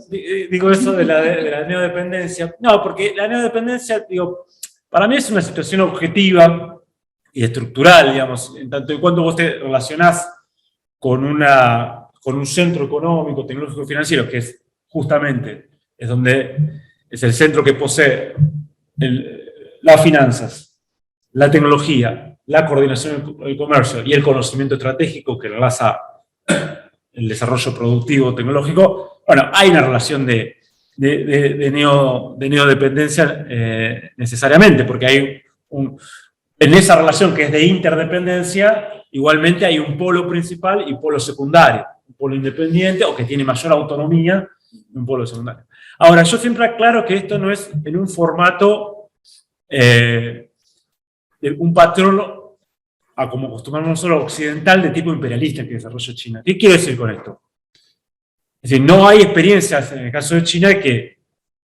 digo eso de la neodependencia. No, porque la neodependencia, digo, para mí es una situación objetiva y estructural, digamos, en tanto y cuando vos te relacionás con un centro económico, tecnológico, financiero, que es justamente es el centro que posee las finanzas, la tecnología, la coordinación del comercio y el conocimiento estratégico que enlaza el desarrollo productivo tecnológico. Bueno, hay una relación de neodependencia necesariamente, porque hay en esa relación que es de interdependencia, igualmente hay un polo principal y polo secundario, un polo independiente o que tiene mayor autonomía y un polo secundario. Ahora, yo siempre aclaro que esto no es en un formato de un patrón a como acostumbramos nosotros occidental de tipo imperialista que desarrolla China. ¿Qué quiero decir con esto? Es decir, no hay experiencias en el caso de China que,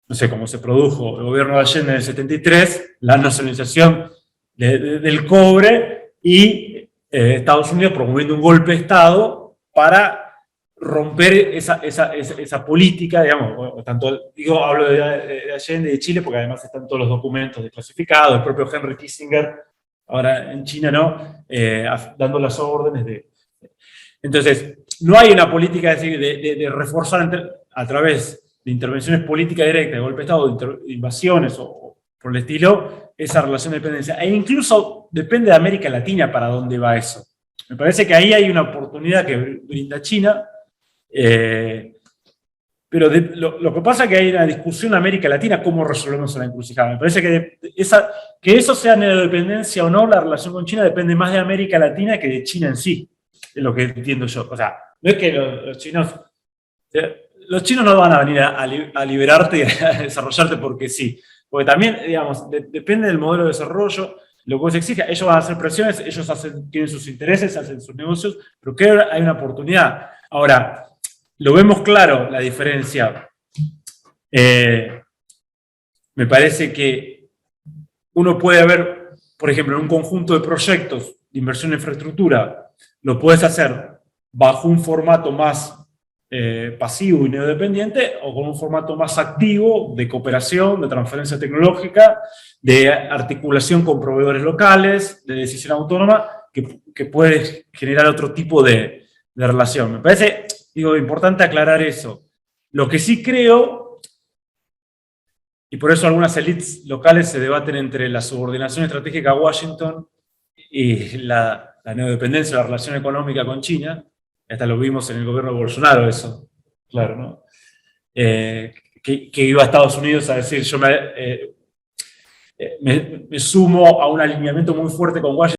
no sé, como se produjo el gobierno de Allende en el 73, la nacionalización del cobre y Estados Unidos promoviendo un golpe de Estado para romper esa política, digamos, hablo de Allende y de Chile porque además están todos los documentos desclasificados, el propio Henry Kissinger, ahora en China, ¿no? Dando las órdenes Entonces, no hay una política de reforzar a través de intervenciones políticas directas, de golpe de Estado, de invasiones o por el estilo, esa relación de dependencia. E incluso depende de América Latina para dónde va eso. Me parece que ahí hay una oportunidad que brinda China, pero lo que pasa es que hay una discusión en América Latina cómo resolvemos la encrucijada. Me parece que eso sea neodependencia o no, la relación con China depende más de América Latina que de China en sí, es lo que entiendo yo. O sea, no es que los chinos no van a venir a liberarte y a desarrollarte porque sí. Porque también, digamos, depende del modelo de desarrollo, lo que vos exija. Ellos van a hacer presiones, ellos tienen sus intereses, hacen sus negocios, pero creo que hay una oportunidad. Ahora, lo vemos claro, la diferencia. Me parece que uno puede ver, por ejemplo, en un conjunto de proyectos de inversión en infraestructura, lo puedes hacer bajo un formato más pasivo y neodependiente o con un formato más activo de cooperación, de transferencia tecnológica, de articulación con proveedores locales, de decisión autónoma, que puede generar otro tipo de relación. Me parece, importante aclarar eso. Lo que sí creo, y por eso algunas élites locales se debaten entre la subordinación estratégica a Washington y la neodependencia, la relación económica con China. Hasta lo vimos en el gobierno de Bolsonaro, eso, claro, ¿no? Que iba a Estados Unidos a decir, yo me sumo a un alineamiento muy fuerte con Washington